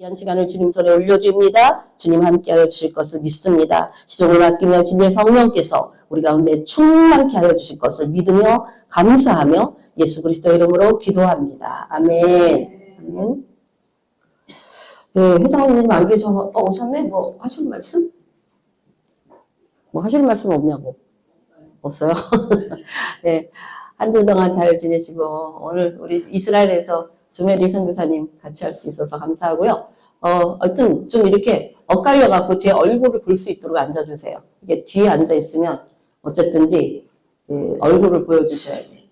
귀한 시간을 주님 손에 올려드립니다. 주님 함께하여 주실 것을 믿습니다. 시종을 맡기며 진리의 성령께서 우리 가운데 충만케 하여 주실 것을 믿으며 감사하며 예수 그리스도의 이름으로 기도합니다. 아멘. 아멘. 네, 회장님 안 계셔. 오셨네? 뭐 하실 말씀? 뭐 하실 말씀 없냐고? 없어요? 네. 한 주 동안 잘 지내시고 오늘 우리 이스라엘에서 조메리 선교사님 같이 할 수 있어서 감사하고요. 하여튼 좀 이렇게 엇갈려갖고 제 얼굴을 볼 수 있도록 앉아주세요. 이게 뒤에 앉아있으면 어쨌든지 얼굴을 보여주셔야 돼요.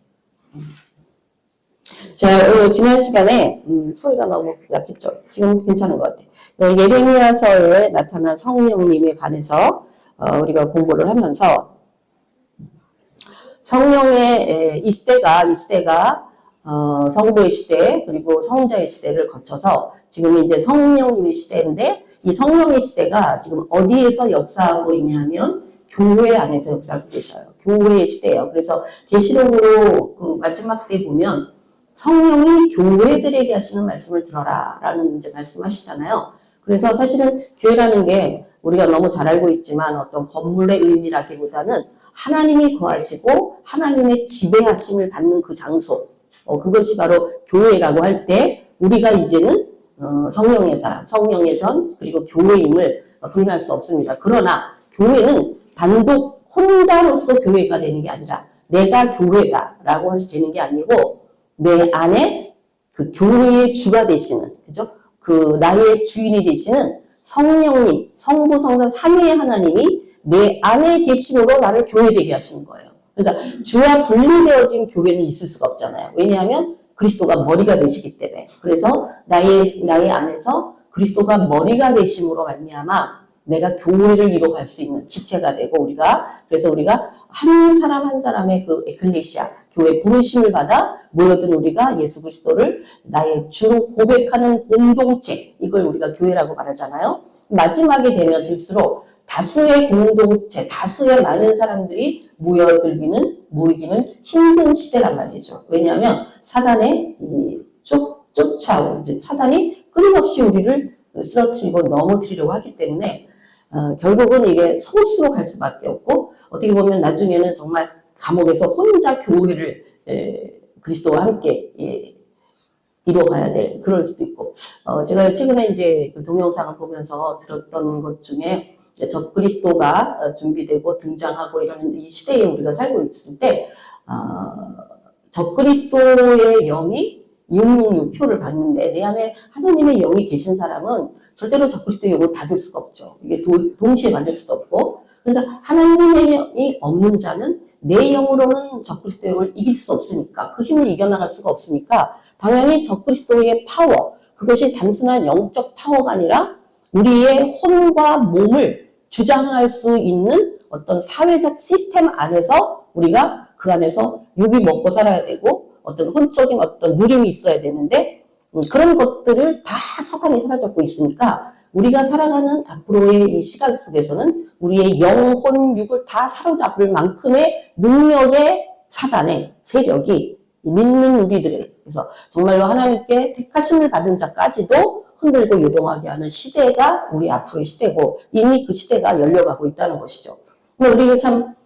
제가 지난 시간에 소리가 너무 약했죠. 지금 괜찮은 것 같아요. 예레미야서에 나타난 성령님에 관해서 우리가 공부를 하면서 성령의 이 시대가 성부의 시대 그리고 성자의 시대를 거쳐서 지금 이제 성령님의 시대인데 이 성령의 시대가 지금 어디에서 역사하고 있냐면 교회 안에서 역사하고 계셔요. 교회의 시대예요. 그래서 계시록으로 그 마지막 때 보면 성령이 교회들에게 하시는 말씀을 들어라 라는 이제 말씀하시잖아요. 그래서 사실은 교회라는 게 우리가 너무 잘 알고 있지만 어떤 건물의 의미라기보다는 하나님이 거하시고 하나님의 지배하심을 받는 그 장소 그것이 바로 교회라고 할 때 우리가 이제는 성령의 사람, 성령의 전 그리고 교회임을 부인할 수 없습니다. 그러나 교회는 단독 혼자로서 교회가 되는 게 아니라 내가 교회다라고 해서 되는 게 아니고 내 안에 그 교회의 주가 되시는 그죠? 그 나의 주인이 되시는 성령님, 성부, 성자, 삼위의 하나님이 내 안에 계심으로 나를 교회되게 하시는 거예요. 그러니까 주와 분리되어진 교회는 있을 수가 없잖아요. 왜냐하면 그리스도가 머리가 되시기 때문에. 그래서 나의 안에서 그리스도가 머리가 되심으로 말미암아 내가 교회를 이뤄갈 수 있는 지체가 되고 그래서 우리가 한 사람 한 사람의 그 에클레시아 교회 부르심을 받아 모여든 우리가 예수 그리스도를 나의 주로 고백하는 공동체 이걸 우리가 교회라고 말하잖아요. 마지막에 되면 될수록 다수의 공동체, 다수의 많은 사람들이 모이기는 힘든 시대란 말이죠. 왜냐하면 사단의 쫓아온, 사단이 끊임없이 우리를 쓰러뜨리고 넘어뜨리려고 하기 때문에 결국은 이게 소수로 갈 수밖에 없고 어떻게 보면 나중에는 정말 감옥에서 혼자 교회를 그리스도와 함께 이뤄가야 될 그럴 수도 있고 제가 최근에 이제 그 동영상을 보면서 들었던 것 중에 적그리스도가 준비되고 등장하고 이러는 이 시대에 우리가 살고 있을 때 적그리스도의 영이 666표를 받는데 내 안에 하나님의 영이 계신 사람은 절대로 적그리스도의 영을 받을 수가 없죠. 이게 동시에 받을 수도 없고 그러니까 하나님의 영이 없는 자는 내 영으로는 적그리스도의 영을 이길 수 없으니까 그 힘을 이겨나갈 수가 없으니까 당연히 적그리스도의 파워 그것이 단순한 영적 파워가 아니라 우리의 혼과 몸을 주장할 수 있는 어떤 사회적 시스템 안에서 우리가 그 안에서 육이 먹고 살아야 되고 어떤 혼적인 어떤 누림이 있어야 되는데 그런 것들을 다 사탄이 사로잡고 있으니까 우리가 살아가는 앞으로의 이 시간 속에서는 우리의 영혼, 육을 다 사로잡을 만큼의 능력의 사단의 세력이 믿는 우리들의 그래서 정말로 하나님께 택하심을 받은 자까지도 흔들고 요동하게 하는 시대가 우리 앞으로의 시대고 이미 그 시대가 열려가고 있다는 것이죠. 근데 우리가 참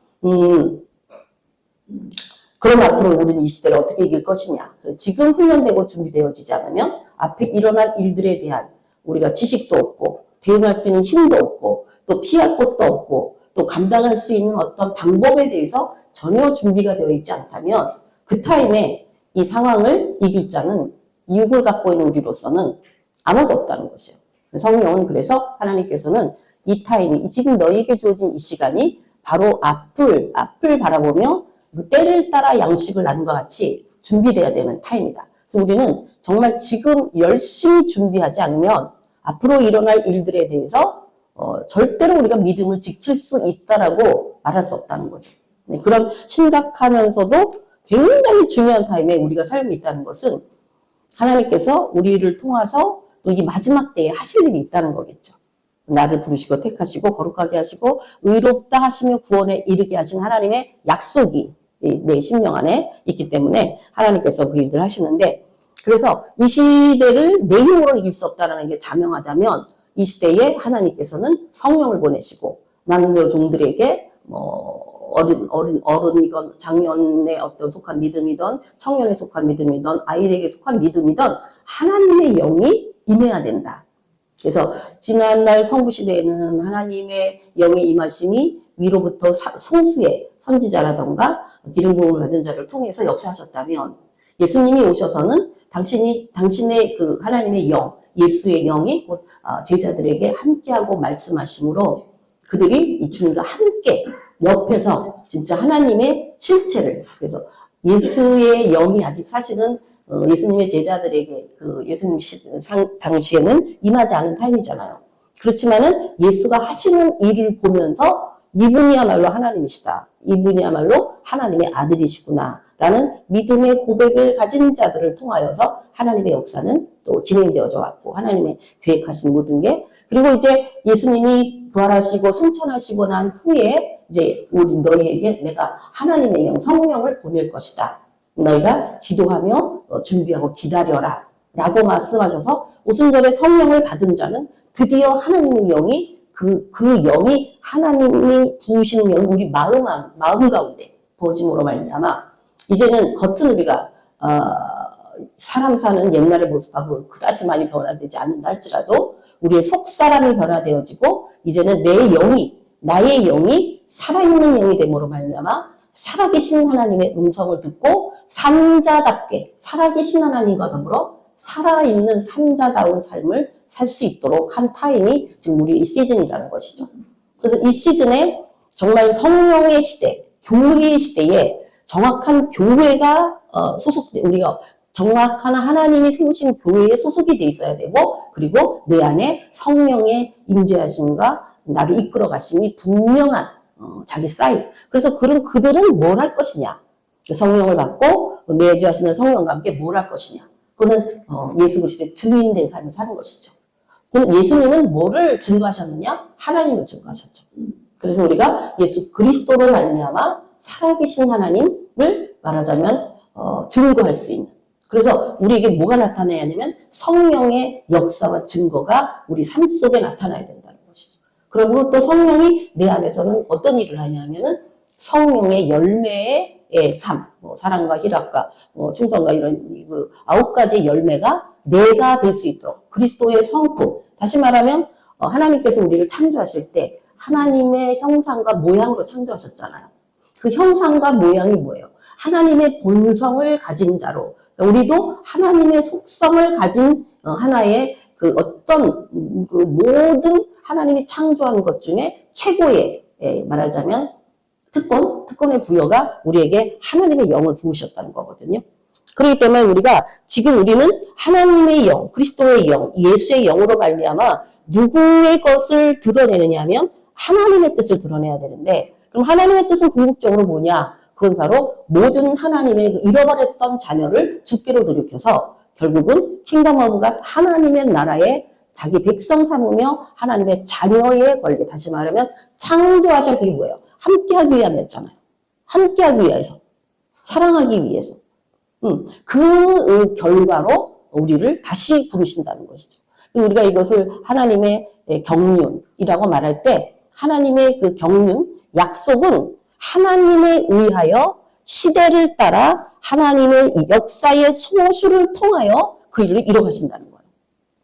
그럼 앞으로 우리는 이 시대를 어떻게 이길 것이냐. 지금 훈련되고 준비되어지지 않으면 앞에 일어날 일들에 대한 우리가 지식도 없고 대응할 수 있는 힘도 없고 또 피할 곳도 없고 또 감당할 수 있는 어떤 방법에 대해서 전혀 준비가 되어 있지 않다면 그 타임에 이 상황을 이길 자는 육을 갖고 있는 우리로서는 아무도 없다는 것이에요. 성령은 그래서 하나님께서는 이 타임이 지금 너희에게 주어진 이 시간이 바로 앞을 바라보며 그 때를 따라 양식을 나눈과 같이 준비돼야 되는 타임이다. 그래서 우리는 정말 지금 열심히 준비하지 않으면 앞으로 일어날 일들에 대해서 절대로 우리가 믿음을 지킬 수 있다라고 말할 수 없다는 거죠. 네, 그런 심각하면서도 굉장히 중요한 타임에 우리가 살고 있다는 것은 하나님께서 우리를 통해서 또 이 마지막 때에 하실 일이 있다는 거겠죠. 나를 부르시고 택하시고 거룩하게 하시고 의롭다 하시며 구원에 이르게 하신 하나님의 약속이 내 심령 안에 있기 때문에 하나님께서 그 일들을 하시는데 그래서 이 시대를 내 힘으로는 이길 수 없다는 게 자명하다면 이 시대에 하나님께서는 성령을 보내시고 나는 저 종들에게 어른이건 장년에 어떤 속한 믿음이든 청년에 속한 믿음이든 아이들에게 속한 믿음이든 하나님의 영이 임해야 된다. 그래서 지난날 성부시대에는 하나님의 영의 임하심이 위로부터 소수의 선지자라던가 기름 부음을 받은 자를 통해서 역사하셨다면 예수님이 오셔서는 당신의 그 하나님의 영, 예수의 영이 곧 제자들에게 함께하고 말씀하심으로 그들이 이 주님과 함께 옆에서 진짜 하나님의 실체를, 그래서 예수의 영이 아직 사실은 예수님의 제자들에게 그 예수님 당시에는 임하지 않은 타임이잖아요. 그렇지만은 예수가 하시는 일을 보면서 이분이야말로 하나님이시다. 이분이야말로 하나님의 아들이시구나. 라는 믿음의 고백을 가진 자들을 통하여서 하나님의 역사는 또 진행되어져 왔고 하나님의 계획하신 모든 게, 그리고 이제 예수님이 부활하시고 승천하시고 난 후에 이제 우리 너희에게 내가 하나님의 영 성령을 보낼 것이다. 너희가 기도하며 준비하고 기다려라. 라고 말씀하셔서 오순절에 성령을 받은 자는 드디어 하나님의 영이 그 영이 하나님이 부으시는 영이 우리 마음 가운데 부어짐으로 말미암아 이제는 겉은 우리가 사람 사는 옛날의 모습하고 그다지 많이 변화되지 않는다 할지라도 우리의 속사람이 변화되어지고 이제는 나의 영이 살아있는 영이 됨으로 말미암아 살아계신 하나님의 음성을 듣고 산자답게 살아계신 하나님과 더불어 살아있는 산자다운 삶을 살 수 있도록 한 타임이 지금 우리 이 시즌이라는 것이죠. 그래서 이 시즌에 정말 성령의 시대, 교회의 시대에 정확한 교회가 우리가 정확한 하나님이 세우신 교회에 소속이 돼 있어야 되고, 그리고 내 안에 성령의 임재하심과 나를 이끌어 가심이 분명한 자기 사인. 그래서 그들은 뭘 할 것이냐? 성령을 받고 내주하시는 성령과 함께 뭘 할 것이냐? 그거는 예수 그리스도의 증인된 삶을 사는 것이죠. 그럼 예수님은 뭐를 증거하셨느냐? 하나님을 증거하셨죠. 그래서 우리가 예수 그리스도로 말미암아 살아계신 하나님을 말하자면 증거할 수 있는. 그래서 우리에게 뭐가 나타나야 하냐면 성령의 역사와 증거가 우리 삶 속에 나타나야 된다는 것이죠. 그리고 또 성령이 내 안에서는 어떤 일을 하냐면은 성령의 열매의 삶, 사랑과 희락과 충성과 이런 그 9가지 열매가 내가 될 수 있도록 그리스도의 성품, 다시 말하면 하나님께서 우리를 창조하실 때 하나님의 형상과 모양으로 창조하셨잖아요. 그 형상과 모양이 뭐예요? 하나님의 본성을 가진 자로, 그러니까 우리도 하나님의 속성을 가진 하나의 그 어떤 그 모든 하나님이 창조한 것 중에 최고의 말하자면 특권의 부여가 우리에게 하나님의 영을 부으셨다는 거거든요. 그렇기 때문에 우리는 하나님의 영, 그리스도의 영, 예수의 영으로 말미암아 누구의 것을 드러내느냐 하면 하나님의 뜻을 드러내야 되는데, 그럼 하나님의 뜻은 궁극적으로 뭐냐? 그건 바로 모든 하나님의 잃어버렸던 자녀를 주께로 돌이켜서 결국은 킹덤 오브 갓, 하나님의 나라에 자기 백성 삼으며 하나님의 자녀의 권리, 다시 말하면 창조하신 그게 뭐예요? 함께하기 위함이었잖아요. 함께하기 위해서, 사랑하기 위해서. 그 결과로 우리를 다시 부르신다는 것이죠. 우리가 이것을 하나님의 경륜이라고 말할 때 하나님의 그 경륜, 약속은 하나님에 의하여 시대를 따라 하나님의 역사의 소수를 통하여 그 일을 이뤄가신다는 거예요.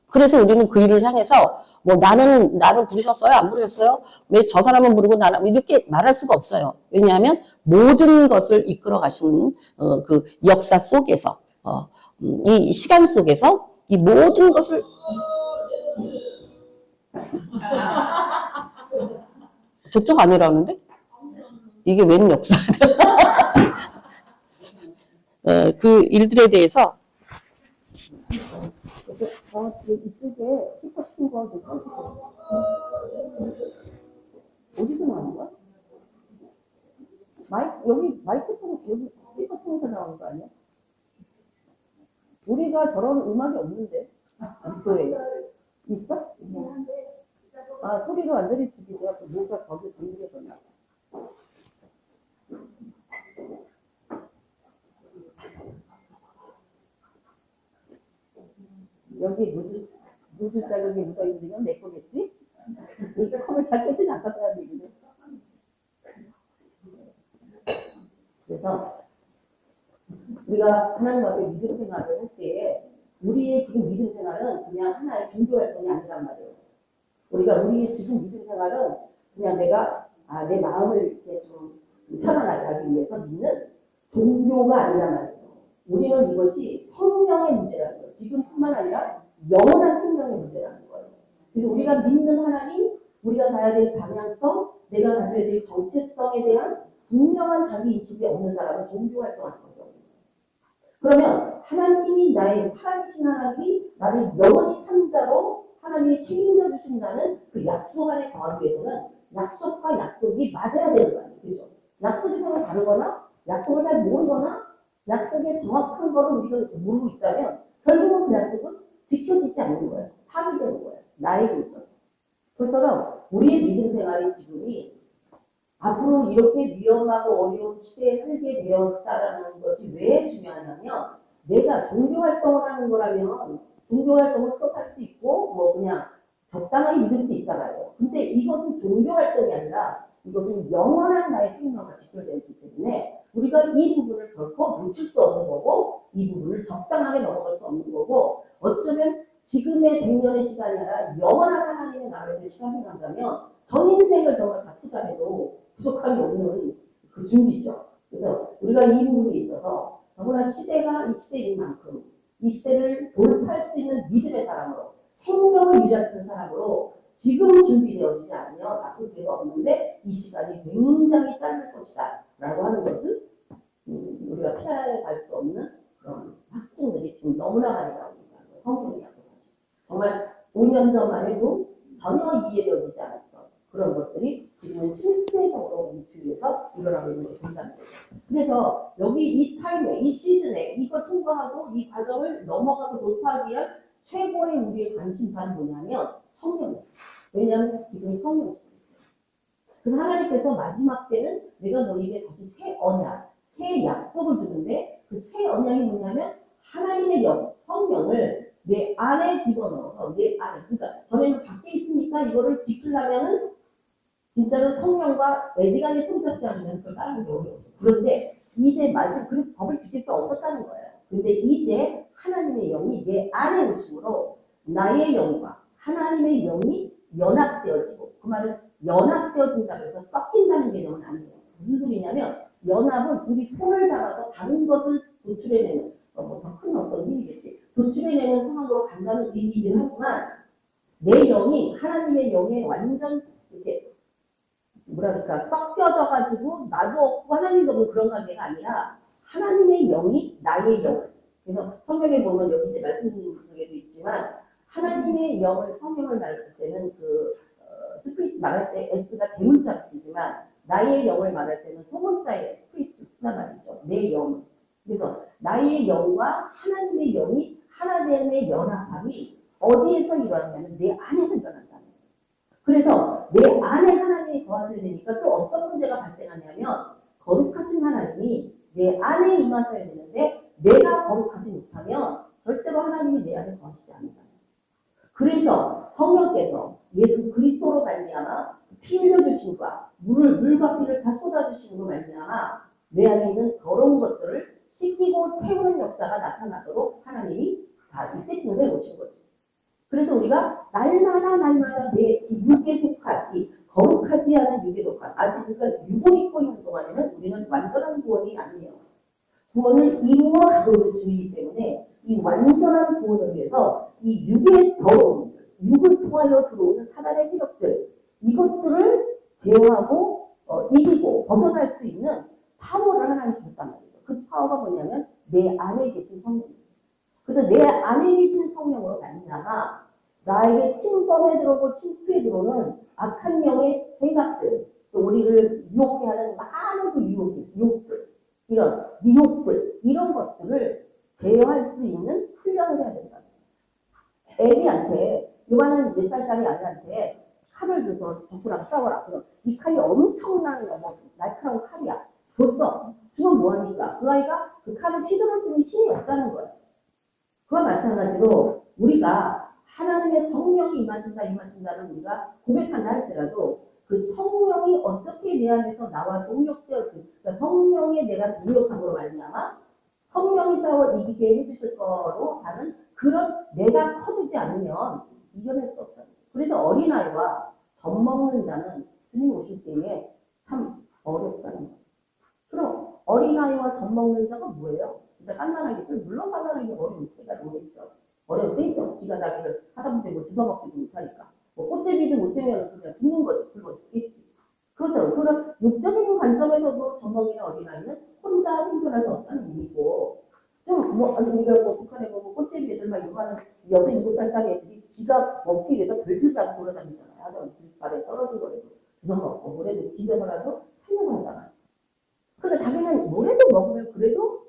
그래서 우리는 그 일을 향해서 나는 부르셨어요? 안 부르셨어요? 왜 저 사람은 부르고 나는 이렇게 말할 수가 없어요. 왜냐하면 모든 것을 이끌어 가시는 그 역사 속에서 이 시간 속에서 이 모든 것을 저쪽 아니라는데? 이게 웬 역사? 그 일들에 대해서 이쪽에 스피커 킨 거 어디서 나온 거야? 여기 마이크폰, 여기 스피커 통해서 나온 거 아니야? 우리가 저런 음악이 없는데? 교회에. 있어? 소리로 안 들리지. 뭐가 거기 들리겠어. 여기 묻을 자격이 묻어있는 내 거겠지? 이 컵을 잘 깨뜨지 않았다는 얘기네. 그래서 우리가 하나님 앞에 믿음 생활을 할 때 우리의 지금 믿음 생활은 그냥 하나의 종교 활동이 아니란 말이에요. 우리의 지금 믿음 생활은 그냥 내가 내 마음을 이렇게 좀 편안하게 하기 위해서 믿는 종교가 아니란 말이에요. 우리는 이것이 성령의 문제라는 거예요. 지금뿐만 아니라 영원한 생명의 문제라는 거예요. 그래서 우리가 믿는 하나님, 우리가 가야 될 방향성, 내가 가져야 될 정체성에 대한 분명한 자기 인식이 없는 사람은 종교 활동할 수밖에 없는 거예요. 그러면 하나님이 나의 살아계신 하나님이 나를 영원히 산자로 하나님이 책임져 주신다는 그 약속 안에 거하기 위해서는 약속과 약속이 맞아야 되는 거 아니에요. 그죠? 약속이 서로 다르거나 약속을 잘 모르거나 약속의 정확한 거를 우리가 모르고 있다면 결국은 그 약속은 지켜지지 않는 거예요. 파기되는 거예요. 나에게 있어서. 그처럼 우리의 믿음 생활의 지금이 앞으로 이렇게 위험하고 어려운 시대에 살게 되었다라는 것이 왜 중요하냐면 내가 종교활동을 하는 거라면 종교활동을 수업할 수 있고 뭐 그냥 적당하게 믿을 수 있다라요. 근데 이것은 종교활동이 아니라 이것은 영원한 나의 생명과 직결되어 있기 때문에 우리가 이 부분을 결코 놓칠 수 없는 거고 이 부분을 적당하게 넘어갈 수 없는 거고 어쩌면 지금의 100년의 시간이 아니라 영원한 하나님의 나라에서의 시간이 간다면 전 인생을 정말 다 투자해도 부족함이 없는 그 준비죠. 그래서 우리가 이 부분에 있어서 너무나 시대가 이 시대인 만큼 이 시대를 돌파할 수 있는 믿음의 사람으로 생명을 유지할 수 있는 사람으로 지금 준비되어지지 않으면 앞으로 기회가 없는데 이 시간이 굉장히 짧을 것이다 라고 하는 것은 우리가 피해갈 수 없는 그런 확증들이 지금 너무나 많이 나오고 있다는 거예요. 성경이 약속하시 정말 5년 전만 해도 전혀 이해되어지지 않았던 그런 것들이 지금은 실제적으로 우리 주위에서 일어나고 있는 걸 본다는 거예요. 그래서 여기 이 타임에, 이 시즌에 이걸 통과하고 이 과정을 넘어가서 돌파하기 위한 최고의 우리의 관심사는 뭐냐면 성령이에요. 왜냐하면 지금 성령 시대예요. 그래서 하나님께서 마지막 때는 내가 너희에게 다시 새 언약, 새 약속을 주는데 그 새 언약이 뭐냐면 하나님의 영, 성령을 내 안에 집어넣어서 내 안에, 그러니까 전에는 밖에 있으니까 이거를 지키려면은 진짜로 성령과 애지간히 손잡지 않으면 그걸 따르는 게 어려웠어요. 그런데 이제 그 법을 지킬 수 없었다는 거예요. 근데 이제 하나님의 영이 내 안에 오심으로 나의 영과 하나님의 영이 연합되어지고 그 말은 연합되어진다고 해서 섞인다는 개념은 아니에요. 무슨 소리냐면 연합은 우리 손을 잡아서 다른 것을 도출해내는 더 큰 어떤 힘이겠지. 도출해내는 상황으로 간다는 의미이긴 하지만 내 영이 하나님의 영에 완전 이렇게 뭐랄까 섞여져가지고 나도 없고 하나님도 없고 그런 관계가 아니라 하나님의 영이 나의 영을 그래서 성경에 보면 여기 이제 말씀드린 구석에도 있지만 하나님의 영을 성경을 말할 때는 스피릿 말할 때 S가 대문자가 쓰지만 나의 영을 말할 때는 소문자의 스피릿 쓰단 말이죠. 내 영. 그래서 나의 영과 하나님의 영이 하나님의 연합함이 어디에서 일어나냐면 내 안에서 일어난다는 거예요. 그래서 내 안에 하나님이 거하셔야 되니까 또 어떤 문제가 발생하냐면 거룩하신 하나님이 내 안에 임하셔야 되는데 내가 거룩하지 못하면 절대로 하나님이 내 안에 거하시지 않는다. 그래서 성령께서 예수 그리스도로 말미암아 피 흘려주심과 물과 피를 다 쏟아주심으로 말미암아 내 안에 있는 더러운 것들을 씻기고 태우는 역사가 나타나도록 하나님이 다 이 세팅을 해오신 거죠. 그래서 우리가 날마다 내 육에 속한 이 거룩하지 않은 육에 속한 아직 그러니까 육을 입고 있는 동안에는 우리는 완전한 구원이 아니에요. 구원을 이루어 가고 있는 중이기 때문에 이 완전한 구원을 위해서 이 육의 더러움, 육을 통하여 들어오는 사단의 세력들 이것들을 제어하고 이기고 벗어날 수 있는 파워를 하나님 주셨단 말이에요. 그 파워가 뭐냐면 내 안에 계신 성령이에요. 그래서 내 안에 계신 성령으로 말미암아 나에게 침범해 들어오고 침투해 들어오는 악한 영의 생각들, 또 우리를 유혹해 하는 많은 그 유혹들, 이런 미혹들, 이런 것들을 제어할 수 있는 훈련을 해야 된다. 애기한테, 요만한 4살짜리 아이한테 칼을 줘서 누구랑 싸워라. 그럼 이 칼이 엄청난 날카로운 칼이야. 줬어. 주면 뭐하니까? 그 아이가 그 칼을 휘두를 수 있는 힘이 없다는 거야. 그와 마찬가지로 우리가 하나님의 성령이 임하신다를 우리가 고백한다 할지라도 그 성령이 어떻게 내 안에서 나와 동력되어 그러니까 성령에 내가 동력함으로 말미암아 성령이 싸워 이기게 해주실 거로 하는 그런 내가 커지지 않으면 이겨낼 수 없다. 그래서 어린아이와 젖먹는 자는 주님 오실 때에 참 어렵다는 거예요. 그럼 어린아이와 젖먹는 자가 뭐예요? 진짜 깐난하게 물론 깐난하게 어려울 때가 오겠죠. 어려울 때 있죠. 지가 자기를 하다못해 뭐 주워먹지도 못하니까. 뭐 꽃제비도 못되면 그냥 죽는 거지. 굶어 죽겠지. 그렇죠. 그런 육적인 관점에서도 젖먹이는 어린아이는 혼자 생존할 수 없다는 의미고 좀뭐 우리가 뭐 북한에 보면 꽃제비 애들 막 요만한 6-7살 애들이 지가 먹기 위해서 별짓 않고 돌아다니잖아요. 하여튼 길바닥에 떨어진 거라도 주워먹고 뭐래도 뒤져서라도 살려고 하잖아요. 그러니까 자기는 뭐래도 먹으면 그래도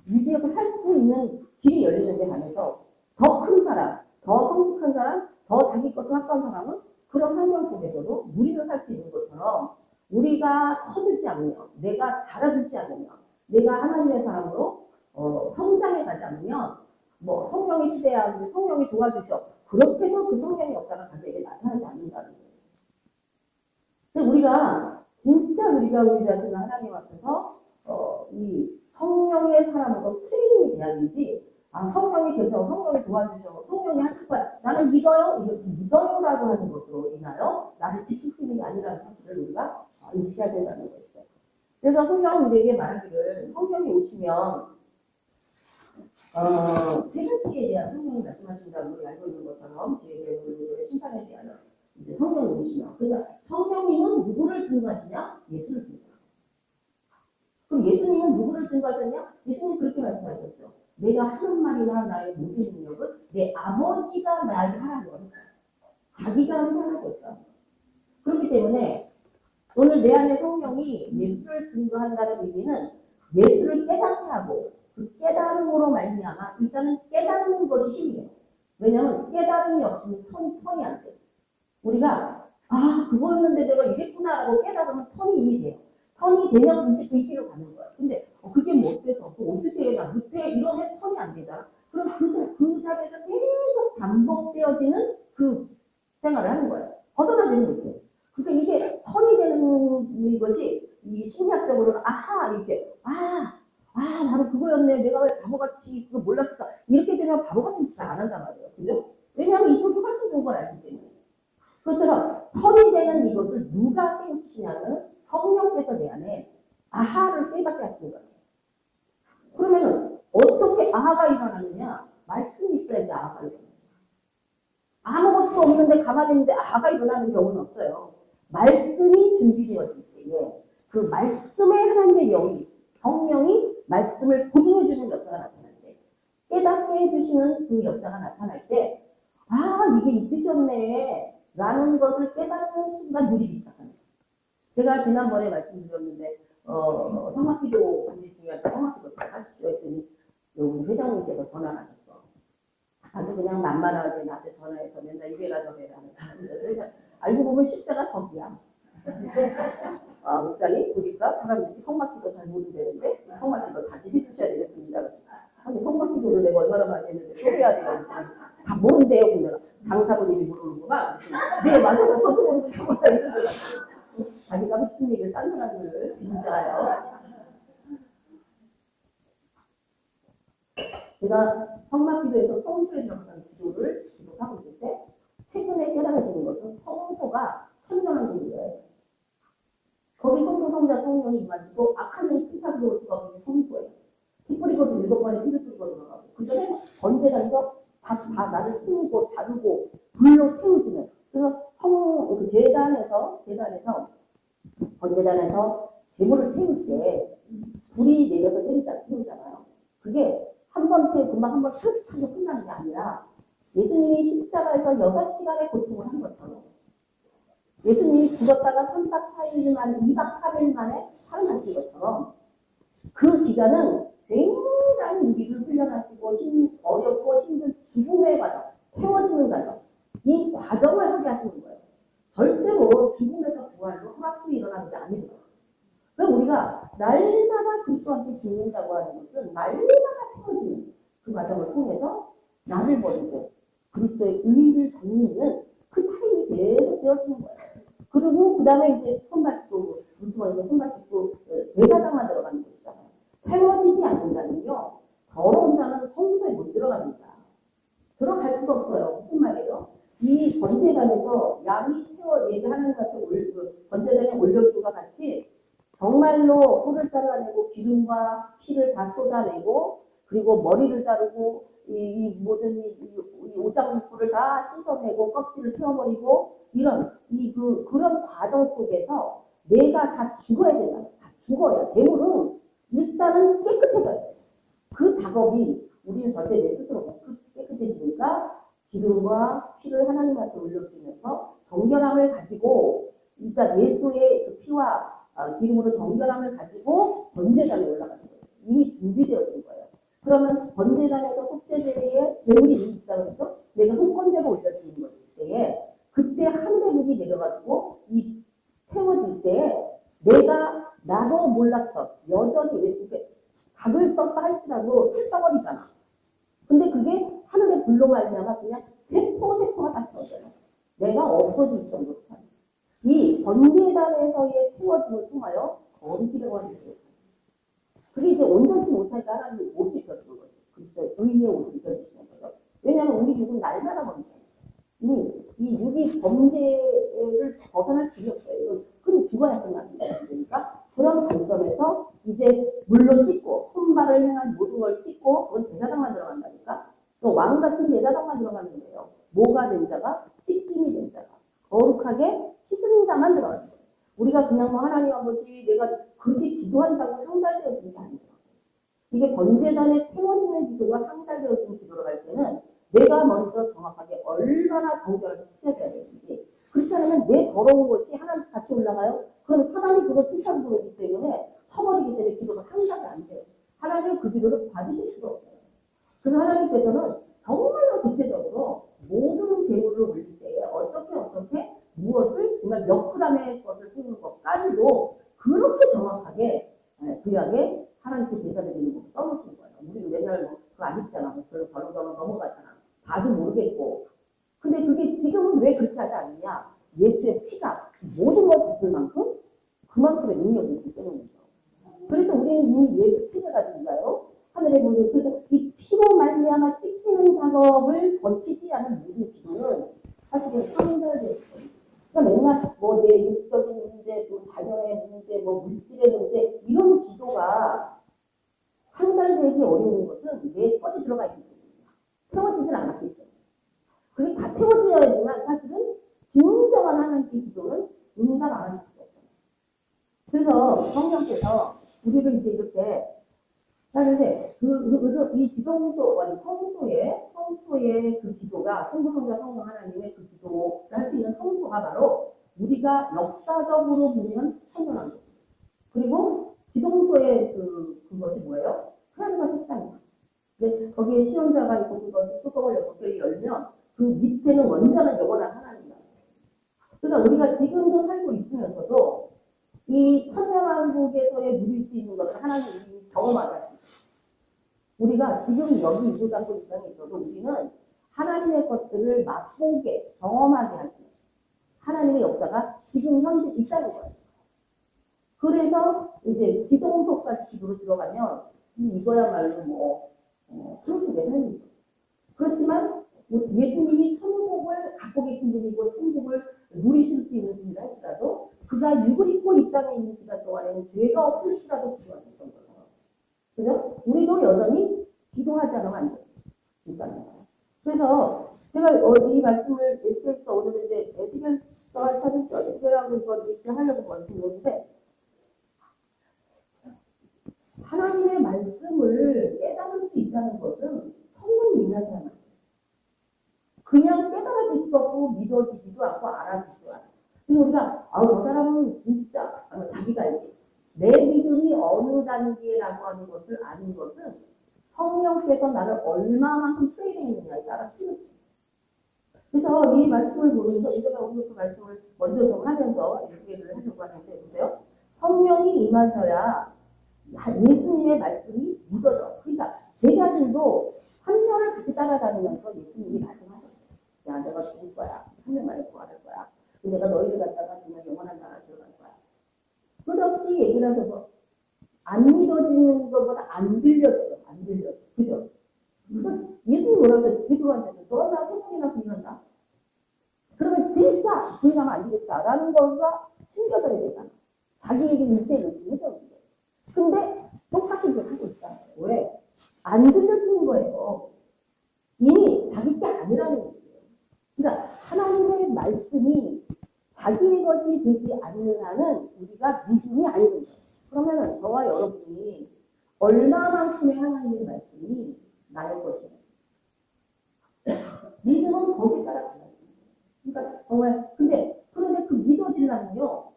유지하고 살 수 있는 길이 열리는 데 반해서 더 큰 사람, 더 성숙한 사람, 더 자기 것을 확보한 사람은 그런 환경 속에서도 무리를 할 수 있는 것처럼 우리가 커지지 않으면, 내가 자라주지 않으면, 내가 하나님의 사람으로 성장해 가지 않으면 뭐 성령의 시대야 성령이 도와주셔. 그렇게 해서 그 성령의 역사가 자기에게 나타나지 않는다는 거예요. 근데 우리가 진짜 우리 자신을 하나님 앞에서 이 성령의 사람으로 트레이닝이 돼야지 성령이 계셔, 성령이 도와주셔, 성령이 하실 거야. 나는 믿어요. 이거 믿어요라고 하는 것으로 인하여 나를 지킬 수 있는 게 아니라는 사실을 우리가 인식해야 된다는 것이죠. 그래서 성경은 우리에게 말하기를 성령이 오시면 세 가지에 대한 성령이 말씀하신다고 우리 알고 있는 것처럼 지혜의 심판에 대한 이제 성령이 오시면 그러니까 성령님은 누구를 증거하시냐? 예수를 증거하시냐. 그럼 예수님은 누구를 증거하셨냐? 예수님 그렇게 말씀하셨죠. 내가 하는 말이나 나의 모든 능력은 내 아버지가 나에게 하라는 거예요. 자기가 하는 거죠. 그렇기 때문에 오늘 내 안에 성령이 예수를 증거한다는 의미는 예수를 깨닫게 하고 그 깨달음으로 말미암아 일단은 깨닫는 것이 힘이에요. 왜냐하면 깨달음이 없으면 턴이 안 돼요. 우리가 그거였는데 내가 이랬구나라고 깨달으면 턴이 이미 돼요. 턴이 되면 이제 그 길로 가는 거야. 근데 그게 못 돼서 어떻게 해야 못해 이러면 턴이 안 되잖아. 그럼 그 자리에서 계속 반복되어지는 그 생활을 하는 거예요. 벗어나지는 못해요. 그러니까 이게 턴이 되는 거지. 이 심리학적으로는 이렇게 나도 그거였네. 내가 왜 바보같이 그거 몰랐을까. 이렇게 되면 바보같이 진짜 안 한단 말이에요. 그죠? 왜냐하면 이쪽이 훨씬 좋은 걸 알기 때문에. 그것처럼 턴이 되는 이것을 누가 깨우치냐면 성령께서 내 안에 아하를 깨닫게 하시는 거예요. 그러면 어떻게 아하가 일어나느냐? 말씀이 있어야지 아하가 일어나요. 아무것도 없는데 가만히 있는데 아하가 일어나는 경우는 없어요. 말씀이 준비되어질 때에 그 말씀의 하나님의 영이 성령이 말씀을 보증해주는 역사가 나타날 때 깨닫게 해주시는 그 역사가 나타날 때 이게 이 뜻이었네 라는 것을 깨닫는 순간 누리기 시작합니다. 제가 지난번에 말씀드렸는데 성막기도 굉장히 중요한데 성막기도 잘 하십시오 했더니 여기 회장님께서 전화를 하셨어. 아주 그냥 만만하게 나한테 전화해서 맨날 이래라 저래라 하는 알고 보면 십자가 덕이야. 목사님 보니까 사람들이 성막기도 잘 모른다는데 성막기도 다시 해주셔야 되겠습니다. 아니 성막기도를 내가 얼마나 많이 했는데 또 해야 되겠는데 다 모른대요. 그냥 장사부님이 모르는구만. 네 맞아요. 저도 모르고 정말 이러더라고요. 자기가 하고 싶은 얘기를 딴 사람을 진짜요. 제가 성막기도에서 성소에 들어가는 기도를 기록하고 있을 때 최근에 깨달아지는 것은 성소가 천년한 곳이에요. 거기 성소 성자 성령이 임하시고 악한 영이 피타기로 들어가는 게 성소예요. 피 뿌리고도 7번에 피를 뿌리고 들어가고 그 전에 번제단서 다 나를 세우고 자르고 불로 세우지는 그래서 그 재단에서 번제단에서 제물을 태울 때 불이 내려서 태우잖아요. 그게 한 번 태우 금방 한 번 툭 하고 끝나는 게 아니라 예수님이 십자가에서 6시간의 고통을 한 것처럼 예수님이 죽었다가 3박 4일 만에 2박 3일 만에 살아나신 것처럼 그 기간은 굉장히 우리를 훈련하시고 어렵고 힘든 죽음의 과정, 태워지는 과정 이 과정을 하게 하시는 거예요. 절대로 죽음에서 부활로 하루아침에 일어나는 게 아니더라고요. 그래서 우리가 날마다 그리스도한테 죽는다고 하는 것은 날마다 태워지는 그 과정을 통해서 나를 버리고 그리스도의 의를 덧입는 그 타임이 계속 되어지는 거예요. 그리고 그 다음에 이제 손발톱, 물두번에 손발톱 대사장만 들어가는 것이잖아요. 태워지지 않는다면요. 더러운 자는 성소에 못 들어갑니다. 들어갈 수가 없어요. 무슨 말이에요? 이 번제단에서 양이 태워 예지 하나님한테 번제단에 올려주가 같이 정말로 뿔을 잘라내고 기름과 피를 다 쏟아내고 그리고 머리를 자르고 이 모든 이 오장육부를 다 씻어내고 껍질을 펴버리고 이런 그런 과정 속에서 내가 다 죽어야 된다. 다 죽어야 재물은 일단은 깨끗해져야 돼요. 그 작업이 우리는 절대 내 스스로 깨끗해지니까 기름과 피를 하나님한테 올려주면서 정결함을 가지고 일단 예수의 그 피와 기름으로 정결함을 가지고 번제단에 올라가는 거예요. 이미 준비되어진 거예요. 그러면 번제단에서 속죄제에 제물이 있다는 거죠. 내가 속건제로 올려주는 것일 때에 그때 하늘의 불이 내려가지고 이 태워질 때 내가 나도 몰랐던 여전히 왜 각을 썼다 할지라도 필덩어리잖아. 근데 그게 하늘의 불로 말미암아 그냥 세포가 다 터져요. 내가 없어질 정도로. 이 번제단에서의 태워짐을 통하여 거룩이라고 하는 거예요. 그게 이제 온전치 못하니까 하나님이 옷을 입혀주는 거죠. 그리스도의 의의 옷을 입혀주시는 거죠. 왜냐하면 우리 육은 날마다 범죄예요. 이 육이 범죄를 벗어날 길이 없어요. 그럼 죽어야 끝나는 거니까 그런 관점에서 이제 물로 씻고 손발을 행한 모든 걸 씻고 그건 제사장만 들어간다니까 또 왕 같은 제사장만 들어가는 거예요. 뭐가 된 자가 씻김이 된 자가 거룩하게 씻은 자만 들어가는 거예요. 우리가 그냥 뭐 하나님 아버지 내가 그렇게 기도한다고 상달되어지는 게 아니에요. 이게 번제단에 태워지는 기도가 상달되어지는 기도를 할 때는 내가 먼저 정확하게 얼마나 정결하게 씻어져야 되는지 그렇지 않으면 내 더러운 것이 하나님 같이 올라가요. 그럼 사단이 그걸 쫓아보기 때문에 쳐버리기 때문에 기도가 상당히 안 돼요. 하나님은 그 기도를 받으실 수가 없어요. 그래서 하나님께서는 정말로 구체적으로 모든 제물을 올릴 때에 어떻게 무엇을 정말 몇 그램의 것을 쓰는 것까지도 그렇게 정확하게 구약에 하나님께 제사 드리는 것을 써놓으신 거예요. 우리는 맨날 그거 안 읽잖아. 별로 넘어가잖아. 봐도 모르겠고. 근데 그게 지금은 왜 그렇게 하지 않느냐? 예수의 피가 모든 걸 덮을 만큼 그만큼의 능력이 있기 때문이죠. 그래서 우리는 이미 예수 피를 가지고요. 하늘의 문을 그래서 이 피로 말미암아 씻기는 작업을 거치지 않은 모든 기도는 사실은 상달되어 있어요. 그러니까 맨날 뭐 내 육적인 문제, 또 자녀의 문제, 뭐 물질의 문제 이런 기도가 상달되기 어려운 것은 내 것이 들어가 있기 때문이야. 태워지질 않았기 때문에. 그게 다 태워져야지만 사실은 진정한 하나님의 기도는 응답 안 할 수가 없어요. 그래서 성령께서 우리를 이제 이렇게 하는데 이 지성소 성소의 그 기도가 성부성자 성령 하나님의 그 기도를 할 수 있는 성소가 바로 우리가 역사적으로 보면 천연한 것. 그리고 지성소의 그것이 뭐예요? 하나님과 식당이에요. 근데 거기에 시험자가 있고 그것을 뚜껑을 6개를 열면 그 밑에는 완전한 영원한 하나님이다. 그러니까 우리가 지금도 살고 있으면서도 이 천년왕국에서의 누릴 수 있는 것을 하나님이 경험하지 않습니다. 우리가 지금 여기 이구장구 입장에 있어도 우리는 하나님의 것들을 맛보게 경험하게 하는 하나님의 역사가 지금 현재 있다는 거예요. 그래서 이제 지성소까지 기도로 들어가면 이거야말로 천국의 삶이죠. 그렇지만 예수님이 천국을 갖고 계신 분이고 천국을 누리실 수 있는 분이라 할지라도 그가 육을 입고 이 땅에 있는 시간 동안에는 죄가 없을지라도 기도하셨던 거예요. 그죠? 우리도 여전히 기도하지 않으면 안 돼요. 그래서 제가 이 말씀을 에스겔서 오늘 이제 에스겔서 찾으시죠. 에스겔하고 이렇게 하려고 말씀드렸는데 하나님의 말씀을 깨달을 수 있다는 것은 성령이 임하잖아요. 그냥 깨달아질 수 없고 믿어지지도 않고 알아지지도 않아요. 그래서 우리가 저 사람은 진짜 자기가 알지. 내 믿음이 어느 단계라고 하는 것을 아는 것은 성령께서 나를 얼마만큼 트레이닝했느냐에 따라 틀렸지. 그래서 이 말씀을 보면서 제가 오늘 그 말씀을 먼저 좀 하면서 얘기를 하려고 하는데 보세요. 성령이 임하셔야 예수님의 말씀이 믿어져. 그러니까 제자들도 3년을 같이 따라다니면서 예수님이 말씀하셨어요. 야, 내가 죽을 거야. 3년 만에 부활할 거야. 내가 너희를 갖다가 정말 영원한 나라 들어갈 거야. 끝없이 얘기를 하셔서 안 믿어지는 것보다 안 들려져요. 안 들려져. 그죠? 예수님이 뭐라고 했어요? 베드로한테는 너나 세 번이나 부인한다. 그러면 진짜 부인하면 안 되겠다라는 거가 숨겨져야 되잖아. 자기에게 일대를 주죠. 근데 똑같은 걸 하고 있잖아요. 왜? 안 들려주는 거예요. 이미 자기 게 아니라는 거예요. 그러니까 하나님의 말씀이 자기의 것이 되지 않는 한은 우리가 믿음이 아니거든요. 그러면 저와 여러분이 얼마만큼의 하나님의 말씀이 나의 것이냐. 믿음은 거기에 따라 달라요. 그러니까 정말 그런데 그 믿어지려면요.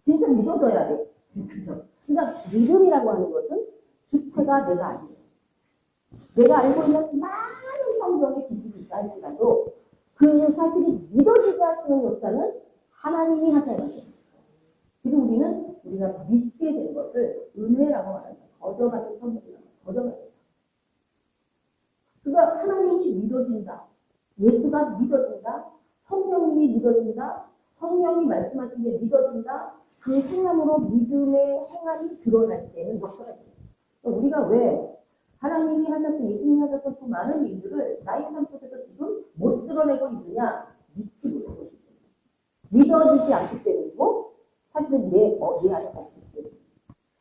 진짜 믿어져야 돼. 그죠? 그러니까 믿음이라고 하는 것은 주체가 내가 아니에요. 내가 알고 있는 많은 성경의 지식이 있다 할지라도 그 사실이 믿어지지 않는 역사는 하나님이 하셔야 돼요. 그리고 우리가 믿게 된 것을 은혜라고 말합니다. 거저같은 성경이라고 거저같은. 그러니까 하나님이 믿어진다. 예수가 믿어진다. 성령님이 믿어진다. 성령이 말씀하신 게 믿어진다. 그 행함으로 믿음의 행함이 드러날 때는 역사가 돼요. 우리가 왜 하나님이 하셨던 예수님이 하셨던 그 많은 일들을 나의 삶 속에서 지금 못 드러내고 있느냐? 믿지 못하고 있어요. 믿어지지 않기 때문이고 사실은 내 안에 없기 때문에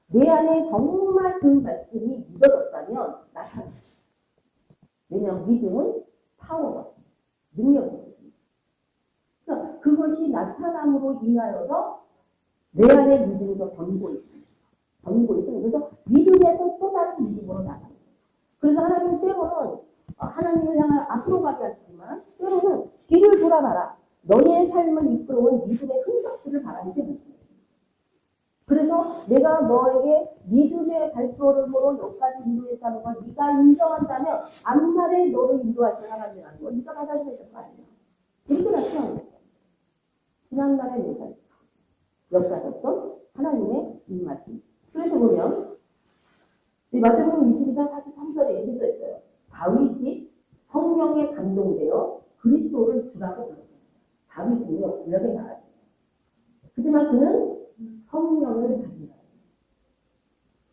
내 안에 정말 그 말씀이 믿어졌다면 나타나요. 왜냐하면 믿음은 파워가 능력이거든요. 그러니까 그것이 나타남으로 인하여서 내 안에 믿음이 더 던고 있습니다. 던고 있습니다. 그래서 믿음에서 또 다른 믿음으로 나가요. 그래서 하나님 때로는 하나님을 향해 앞으로 가게 하시지만 때로는 뒤를 돌아봐라. 너의 삶을 이끌어온 믿음의 흔적들을 바라는 게 무슨 말이야. 그래서 내가 너에게 믿음의 발걸음으로 여기까지 인도했다는 걸 네가 인정한다면 앞날에 너를 인도하실 하나님이라는 걸 네가 받아들여야 될 거 아니야. 이렇게 나타나는 거야. 지난날의 내 삶. 역사였던 하나님의 입맛이. 그래서 보면 마태복음 22장 43절에 이렇게 써있어요. 다윗이 성령에 감동되어 그리스도를 주라고 불렀어요. 다윗은요, 구약에 나왔어요. 하지만 그는 성령을 가진다.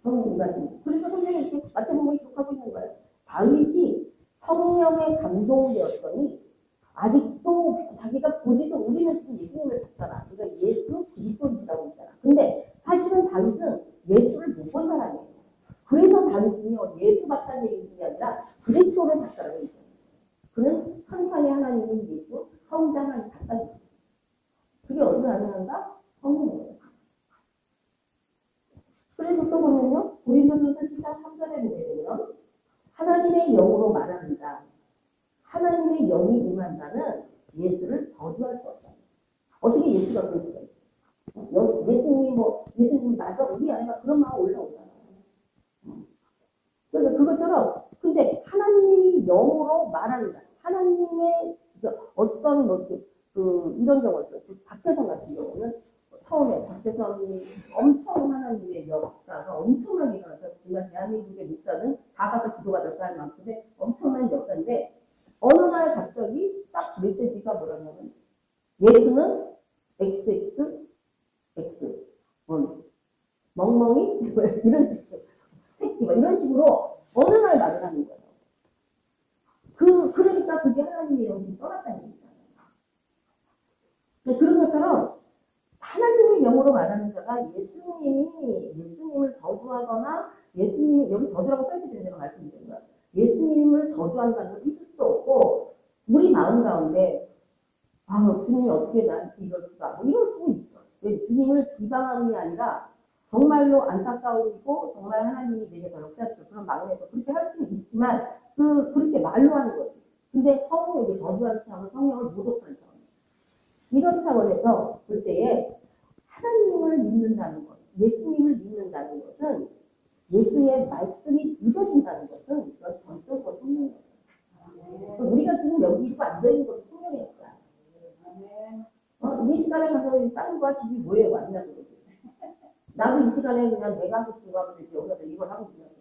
성령이 가진. 그래서 성령이 이렇게 마태복음이 기록하고 있는 거예요. 다윗이 성령에 감동되었더니 아직도 자기가 보지도 우리는 지금 예수님을 봤잖아. 그러니까 예수 그리스도이라고 있잖아. 근데 사실은 다윗은 예수를 못 본 사람이에요. 그래서 다윗은요 예수 봤다는 얘기가 아니라 그리스도를 봤다는 얘기죠. 그는 천상의 하나님인 예수, 성자 하나님 봤다는 얘기죠. 그게 어디서 나타난다? 성령이에요. 그래서 또 보면요 고린도전서 10장 3절에 보게 되면 하나님의 영으로 말합니다. 하나님의 영이 임한 자는 예수를 저주할 수 없다. 어떻게 예수가 그럴 수가 있어? 예수님이 나가 우리 안에가 그런 마음 올라오잖아. 그러니까 그것처럼 근데 하나님이 영으로 말합니다. 하나님의 어떤 이런 경우였어요. 박태선 같은 경우는 처음에 박태선이 엄청 하나님의 역사가 엄청나게 일어나서 정말 대한민국의 목사는 다 가서 기도받을 할 만큼의 엄청난 역사인데 어느 날 갑자기 딱 메시지가 뭐라냐면 예수는 XX 멍멍이 이런 식으로 새끼 이런 식으로 어느 날 말을 하는 거예요. 그러니까 그게 하나님의 영이 떠났다는 얘기잖아요. 그런 것처럼 하나님의 영으로 말하는 자가 예수님을 저주하거나 예수님이 여기 저주라고 써있기 제가 말씀드린 거예요. 예수님을 저주한다는 건 있을 수 없고 우리 마음 가운데 주님이 어떻게 나한테 이럴 수가 이럴 수는 있어. 왜 주님을 비방하는 게 아니라 정말로 안타까우고 정말 하나님이 내게 더 역사하시고 그런 마음에서 그렇게 할 수는 있지만 그렇게 말로 하는 거지. 근데 성령이 저주하는 차원은 성령을 모독하는 차원. 이런 차원에서 볼 때에 하나님을 믿는다는 것, 예수님을 믿는다는 것은 예수의 말씀이 믿어진다는 것은 이건 전적으로 성령인 거예요. 우리가 지금 여기 있고 앉아있는 것도 성령의 거야. 이 시간에 가서 다른 거 하시기 뭐예요? 왔냐고 그러지. 나도 이 시간에 그냥 내가 하고 싶은 거 하면 되지. 여기서 이걸 하고 있냐고.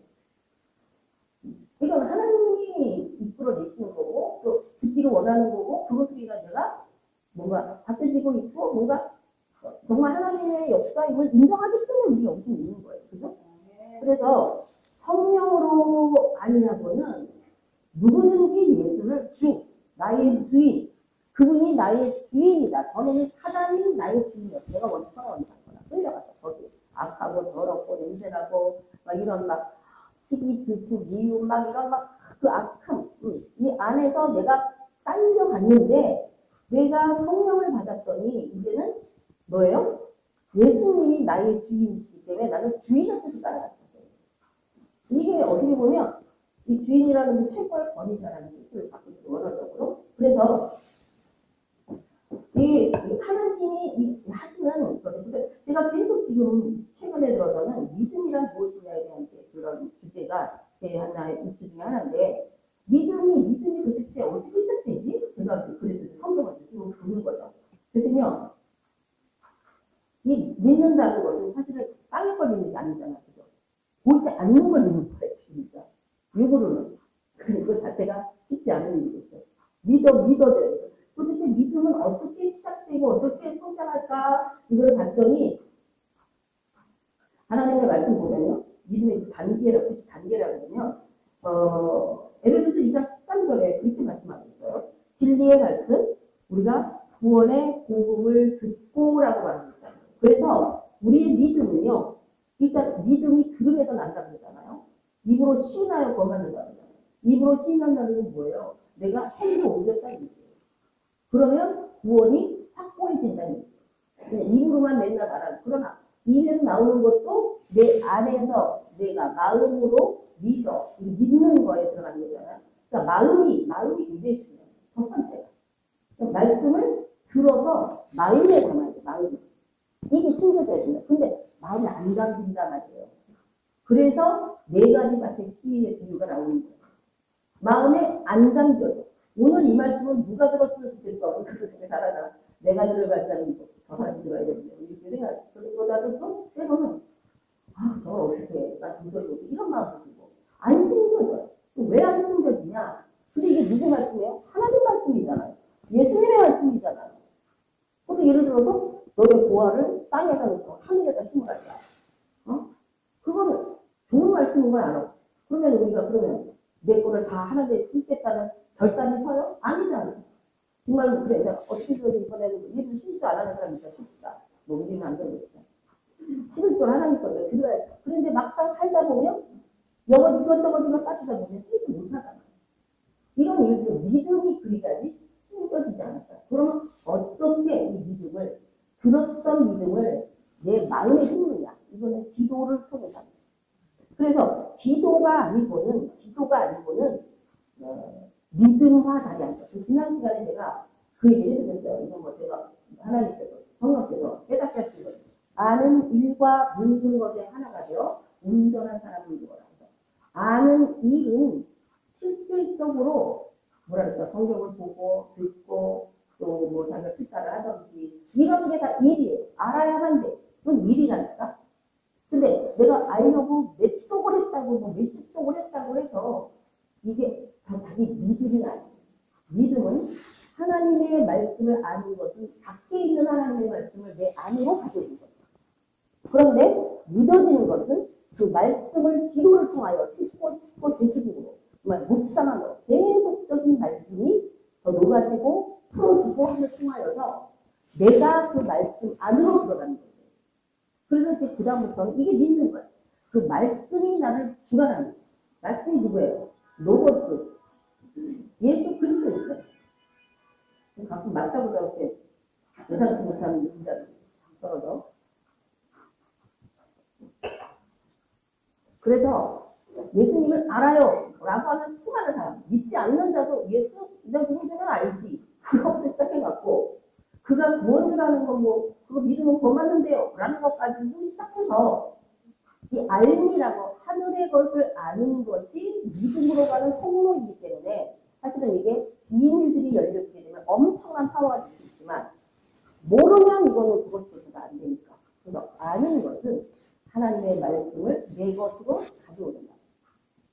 이건 하나님이 하나님이 이끌어내시는 거고 또 듣기를 원하는 거고 그것을 내가 뭔가 받들고 있고 뭔가 정말 하나님의 역사임을 인정하기 때문에 우리가 여기 있는 거예요. 그죠? 그래서 성령으로 아니하고는 누구든지 예수를 나의 주인, 그분이 나의 주인이다. 저는 하나님 나의 주인이다. 내가 먼저 상황이었거나 끌려가서 거기 악하고 더럽고 냄새나고 막 이런 막 시기, 질투, 미움 막 이런 막 그 악함 이 안에서 내가 딸려갔는데 내가 성령을 받았더니 이제는 뭐예요? 예수님이 나의 주인이시기 때문에 나는 주인의 뜻을 따라갔어요. 이게 어떻게 보면 이 주인이라는 게 최고의 권위자라는 뜻을 갖고 있어요. 원어적으로. 그래서 이 하나님이 하시는 거죠. 제가 계속 지금 최근에 들어서는 믿음이란 무엇이냐에 대한 그런 주제가 제 하나의 이슈 중에 하나인데 믿음이 도대체 어떻게 시작되지? 제가 그래서 성경을 지금 보는 거죠. 그랬더니요. 이 믿는다는 것은 사실은 땅에 걸 믿는 게 아니잖아요. 그죠? 보이지 않는 걸 믿는 거예요. 진짜. 육으로는. 그 자체가 쉽지 않은 일이겠죠. 믿어져야 돼요. 도대체 믿음은 어떻게 시작되고 어떻게 성장할까? 이걸 봤더니 하나님의 말씀 보면요. 믿음의 단계라고 하면 에베소서 2장 13절에 그렇게 말씀하고 있어요. 진리의 말씀, 우리가 구원의 복음을 듣고라고 말합니다. 그래서 우리의 믿음은요. 일단 믿음이 들음에서 난다고 그러잖아요. 입으로 시인하여 거만한다고 그러잖아요. 입으로 시인한다는 건 뭐예요? 내가 행위로 옮겼다는 얘기예요. 그러면 구원이 확고해진다는 얘기예요. 입으로만 맨날 말하는. 그러나 입에서 나오는 것도 내 안에서 내가 마음으로 믿는 거에 들어가는 거잖아요. 그러니까 마음이 굉장히 중요해요. 첫 번째가. 그러니까 말씀을 들어서 마음에 담아야 돼요. 마음이. 이게 신겨져야 된다. 근데 마음이 안 담긴단 말이에요. 그래서 네 가지 같은 시인의 비유가 나오는 거예요. 마음에 안 담겨요. 오늘 이 말씀은 누가 들었으면 좋겠어. 그렇게 잘하잖아. 내가 들어갈 사람이 저 사람이 들어야 되는데. 이렇게 생각. 그보다도 또 때로는 저 어떻게 나 들어요. 이런 마음도 들고. 안 심겨져요. 왜 안 심겨지냐? 근데 이게 누구 말씀이에요? 하나님 말씀이잖아요. 예수님의 말씀이잖아요. 근데 예를 들어서 너의 보화를 땅에다 놓고 하늘에다 심으라. 그거는 좋은 말씀인 걸 알아. 그러면 우리가 내 거를 다 하늘에 심겠다는 결단이 서요? 아니잖아요. 정말 그래. 어떻게 이번에는 예수 심지도 안 하는 사람이 있어. 심지가. 우리는 안 되겠다. 심을 줄 하나님 거를 들어야지. 그런데 막상 살다 보면 이것저것 빠지다 보면 심지 못하잖아. 이런 일도 믿음이 그리까지 심겨지지 않았다. 그러면 어떻게 이 믿음을 들었던 믿음을 내 마음에 심느냐? 이거는 기도를 통해서 합니다. 그래서 기도가 아니고는 믿음화 자리 않죠. 지난 시간에 제가 그 얘기를 드렸어요. 이건 뭐 제가 하나님께서 성령께서 깨닫게 하신 거죠. 아는 일과 묻는 것에 하나가 되어 온전한 사람을 이루어라. 아는 일은 실질적으로 뭐랄까 성경을 보고 듣고 또 뭐 자기가 식사를 하든지 이런 게 다 일이에요. 알아야만 돼. 그건 일이라니까. 근데 내가 알려고 몇 쪽을 했다고 몇십 쪽을 했다고 해서 이게 자기 믿음이 아니에요. 믿음은 하나님의 말씀을 아는 것은 밖에 있는 하나님의 말씀을 내 안으로 가지고 있는 거죠. 그런데 믿어지는 것은 그 말씀을 기도를 통하여 씻고 되시고 정말 묵상함으로 계속적인 말씀이 더 녹아지고 풀어지고 함을 통하여서 내가 그 말씀 안으로 들어가는 거죠. 그래서 이제 그다음부터는 이게 믿는 거예요. 그 말씀이 나를 주관하는 거예요. 말씀이 누구예요? 로고스. 예수 그리스도예요. 가끔 맞다고 이렇게 예상치 못하는 문제가 떨어져. 그래서 예수님을 알아요 라고 하는 수많은 사람, 믿지 않는 자도 예수 내가 누군지는 알지. 그것부터 시작해갖고 그가 구원주라는 건 그거 믿으면 구원 받는데요 라는 것까지도 시작해서 이 알미라고 하늘의 것을 아는 것이 믿음으로 가는 통로이기 때문에 사실은 이게 비밀들이 열려지게 되면 엄청난 파워가 될 수 있지만 모르면 이거는 그것조차가 안 되니까. 그래서 아는 것은 하나님의 말씀을 내 것으로 가져오는 거예요.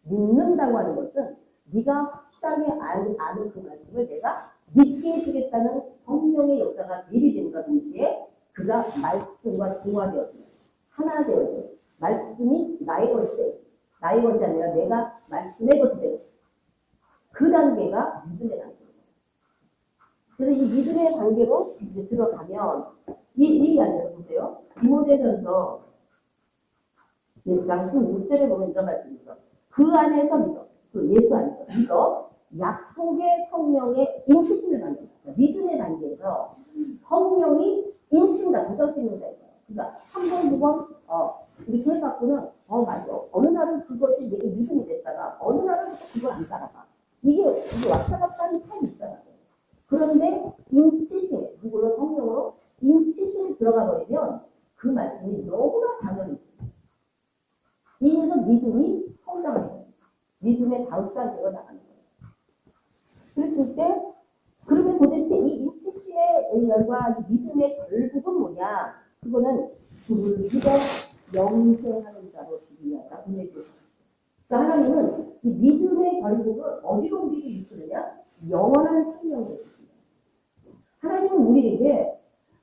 믿는다고 하는 것은 네가 확실하게 아는 그 말씀을 내가 믿게 해주겠다는 성령의 역사가 예비됨과 동시에 그가 말씀과 중화되었습니다. 하나 되어서 말씀이 나의 것이 아니라 내가 말씀의 것이 되고 그 단계가 믿음의 단계입니다. 그래서 이 믿음의 단계로 이제 들어가면 이 안에서 보세요. 디모데전서 1장 16절에 보면 이런 말씀이 있어. 그 안에서 믿어. 그 예수 안에서 믿어. 약속의 성령의 인치심을 받는다. 믿음의 단계에서 성령이 인친다. 부서집니다. 그러니까 한 번, 두 번, 이렇게 해갖고는, 맞아. 어느 날은 그것이 내 믿음이 됐다가, 어느 날은 그걸 안 따라가. 이게 왔다 갔다 하는 타임이 있잖아요. 그런데 인치심, 누구로 성령으로 인치심이 들어가 버리면 그 말씀이 너무나 당연히 이래서 믿음이 성장을 해요. 믿음의 다음 단계로 나가는 거예요. 그랬을 때, 그러면 도대체 이 인치심의 열과 믿음의 결국은 뭐냐? 그거는 그를 믿어 영생하는 자로 지으려다 보내주셨어요. 그러니까 하나님은 이 믿음의 결국은 어디로 우리를 이끄느냐? 영원한 생명을 주십니다. 하나님은 우리에게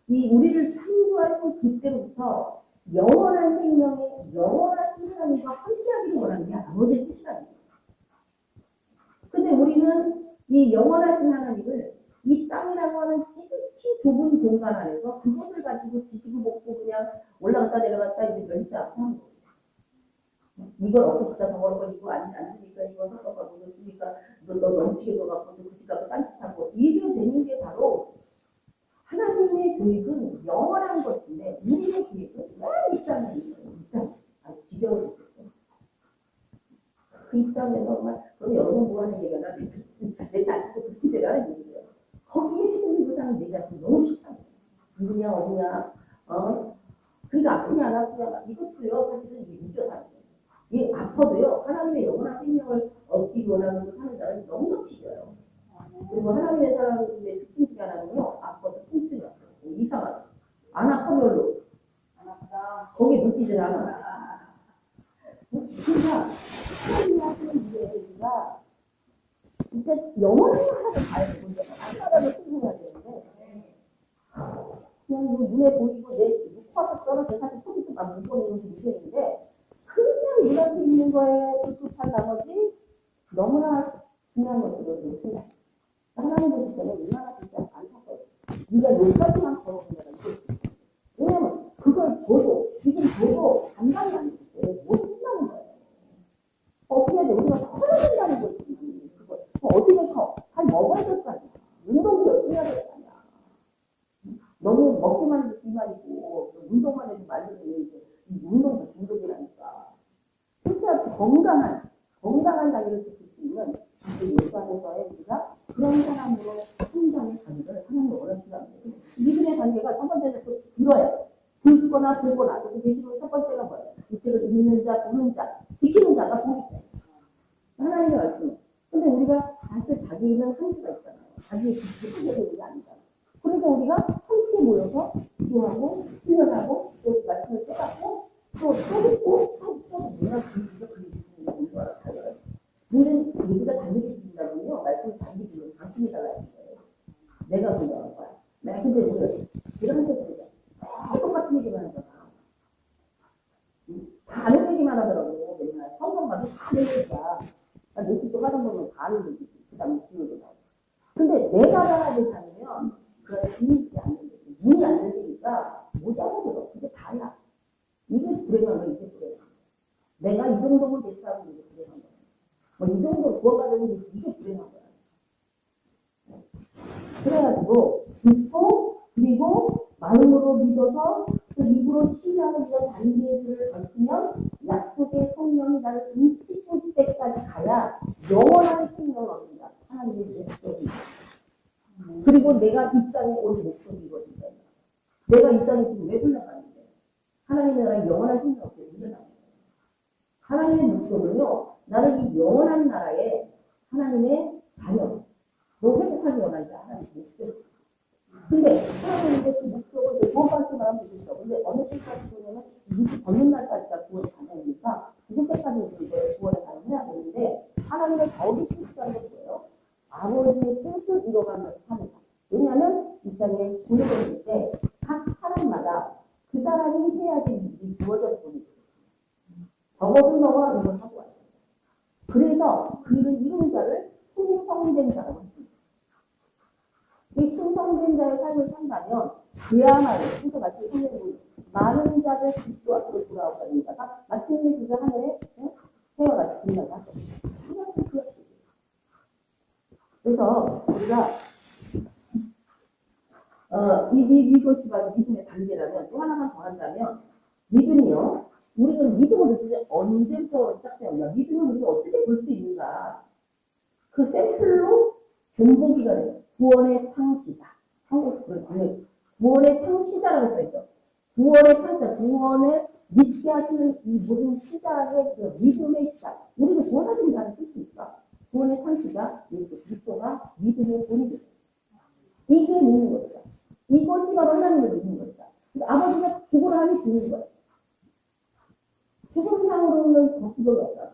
우리를 창조하신 그때부터 영원한 생명에 영원하신 하나님과 함께하기를 원하는 게 아버지의 뜻이라는 거예요. 근데 우리는 이 영원하신 하나님을 이 땅이라고 하는 지극히 좁은 공간 안에서 그것을 가지고 지지고 볶고 그냥 올라갔다 내려갔다 이제 멸시 앞서 하는 거예요. 이걸 어떻게 다 저걸 이거 안 되니까 이거 섞어가 뭐 쓰니까 너 넘치게 넣어갖고 또 그지가고 딴짓하고 이게 되는 게 바로 하나님의 계획은 영원한 것인데 우리의 계획은 이 땅에 있는 거예요. 이 땅. 지겨워 죽겠어요. 그 땅에서 정말 그럼 여러분 뭐 하는 얘기가 내 자식도 그렇게 되라는 얘기예요. 거기에 해주는 보다는 내 자식 너무 쉽다. 누구냐 어디냐 그러니까 아프냐 안 아프냐 이것도요 사실은 이게 무조건 이 아파도요 하나님의 영원한 생명을 얻기 원하는 사는 자는 너무나 필요해요. 그리고 하나님의 사람의 특징 중에 하나는요 아파도 통증이 없어요. 이상하죠. 안 아파 별로. 안 아프다. 거기 느끼질 않아. 그러니까 하나님이 하시는 일가 진짜 영원한 하나를 봐야 되고 하나라도 생각해야 되는데 그냥 눈에 보이고 내 코앞에 떨어져 사실 소리도 막 무거운 문제인데 그냥 이렇게 있는 거에 급급한 나머지 너무나 중요한 것들을 놓친다. 하나님 보실 때는 얼마나 진짜 안타까워요. 네가 여기까지만 걸어보면 왜냐면 그걸 줘도 지금 줘도 감당이 안 되는데 못 한다는 거예요. 어떻게 해야 돼? 우리가 커야 된다는 거지. 그거 어떻게 커? 잘 먹어야 될 거 아니야. 운동도 열심히 해야 될 거 아니야. 너무 먹기만 해도 비만이고 운동만 해도 말도 이제 운동도 중독이라니까. 진짜 건강한 자기를 지킬 수 있는 예수 안에서의 우리가 그런 사람으로 성장의 관계를 하나님 원하시는 거예요. 믿음의 관계가 첫 번째는 또 들어야 듣거나 보거나 또 계시록 첫 번째가 뭐예요? 이 책을 읽는 자, 보는 자, 지키는 자가 보기 때문에 하나님의 말씀. 근데 우리가 사실 자기는 한계가 있잖아요. 자기의 지키게 되는 게 아니잖아요. 그래서 우리가 함께 모여서 기도하고 훈련하고 또 말씀을 깨닫고 또 읽고 또 뭐라 그러는 거야. 우리는 우리가 달리게 주신다면요. 말씀을 달리게 주면 당신이 달라야 돼요. 내가 분명한 거야. 근데 우리가 이런 데서 다 똑같은 얘기만 하잖아. 다 아는 얘기만 하더라고. 맨날 성경 봐도 다 아는 얘기야. 나 예수도 하던 보면 다 아는 얘기지. 그 다음에 기억이 나고. 근데 내가 알아야 되지 않으면 그걸 이해하지 않는 거지. 이해 안 되니까 못 알아들어. 그게 다야. 이게 불행한 거, 이게 불행한 거. 내가 이 정도면 됐다고 이게 불행한 거야. 이 정도 구원받으면 이게 불행한 거야. 그래가지고 듣고 그리고 마음으로 믿어서 그 입으로 신뢰하는 이런 단계들을 거치면 약속의 성령이 나를 인치실 때까지 가야 영원한 생명을 얻는다. 하나님의 목적입니다. 그리고 내가 이 땅에 온 목적이 이거든요. 내가 이 땅에 지금 왜 흘러가는데 하나님의 나라에 영원한 생명을 얻게 흘러가는 거예요. 하나님의 목적은요. 나를 이 영원한 나라에 하나님의 자녀 너 회복하기 원하지 하나님의 목적. 근데 하나님은 그 목적을 구원받을 말하면 되겠죠. 근데 어느 때까지 보냐면 이렇게 벗는 날까지가 구원의 가능이니까 죽을 때까지 이제 구원의 가능을 해야 되는데 하나님의 더 깊은 시간을 그 사람이 해야 될 일이 주어져 버리고 적어도 너가 이걸 하고 왔다. 그래서 그는 이룬 자를 충성된 자라고 했습니다. 이 충성된 자의 삶을 산다면 그야말로 순서같이 성령으로 많은 자들 그리스도 앞으로 돌아오게 됩니다. 마침내 그가 하늘에 태어나서 빛나게 하죠. 그래서 우리가 이것이 바로 믿음의 단계라면 또 하나만 더 한다면 믿음이요. 우리는 믿음을 도대체 언제부터 시작되었나? 믿음을 우리가 어떻게 볼 수 있는가? 그 샘플로 본보기가 돼요. 구원의 창시자. 구원의 창시자라고 써있죠. 구원의 창시자, 구원을 믿게 하시는 이 모든 시작의 그 믿음의 시작. 우리는 구원하신 자를 쓸 수 있어. 구원의 창시자, 예수 그리스도가 믿음의 본이죠. 이게 믿는 것이다. 이것이 바로 하나님을 믿는 것이다. 아버지가 죽으라 하니 죽는 거예요. 죽은 상으로는 더 기도가 없다.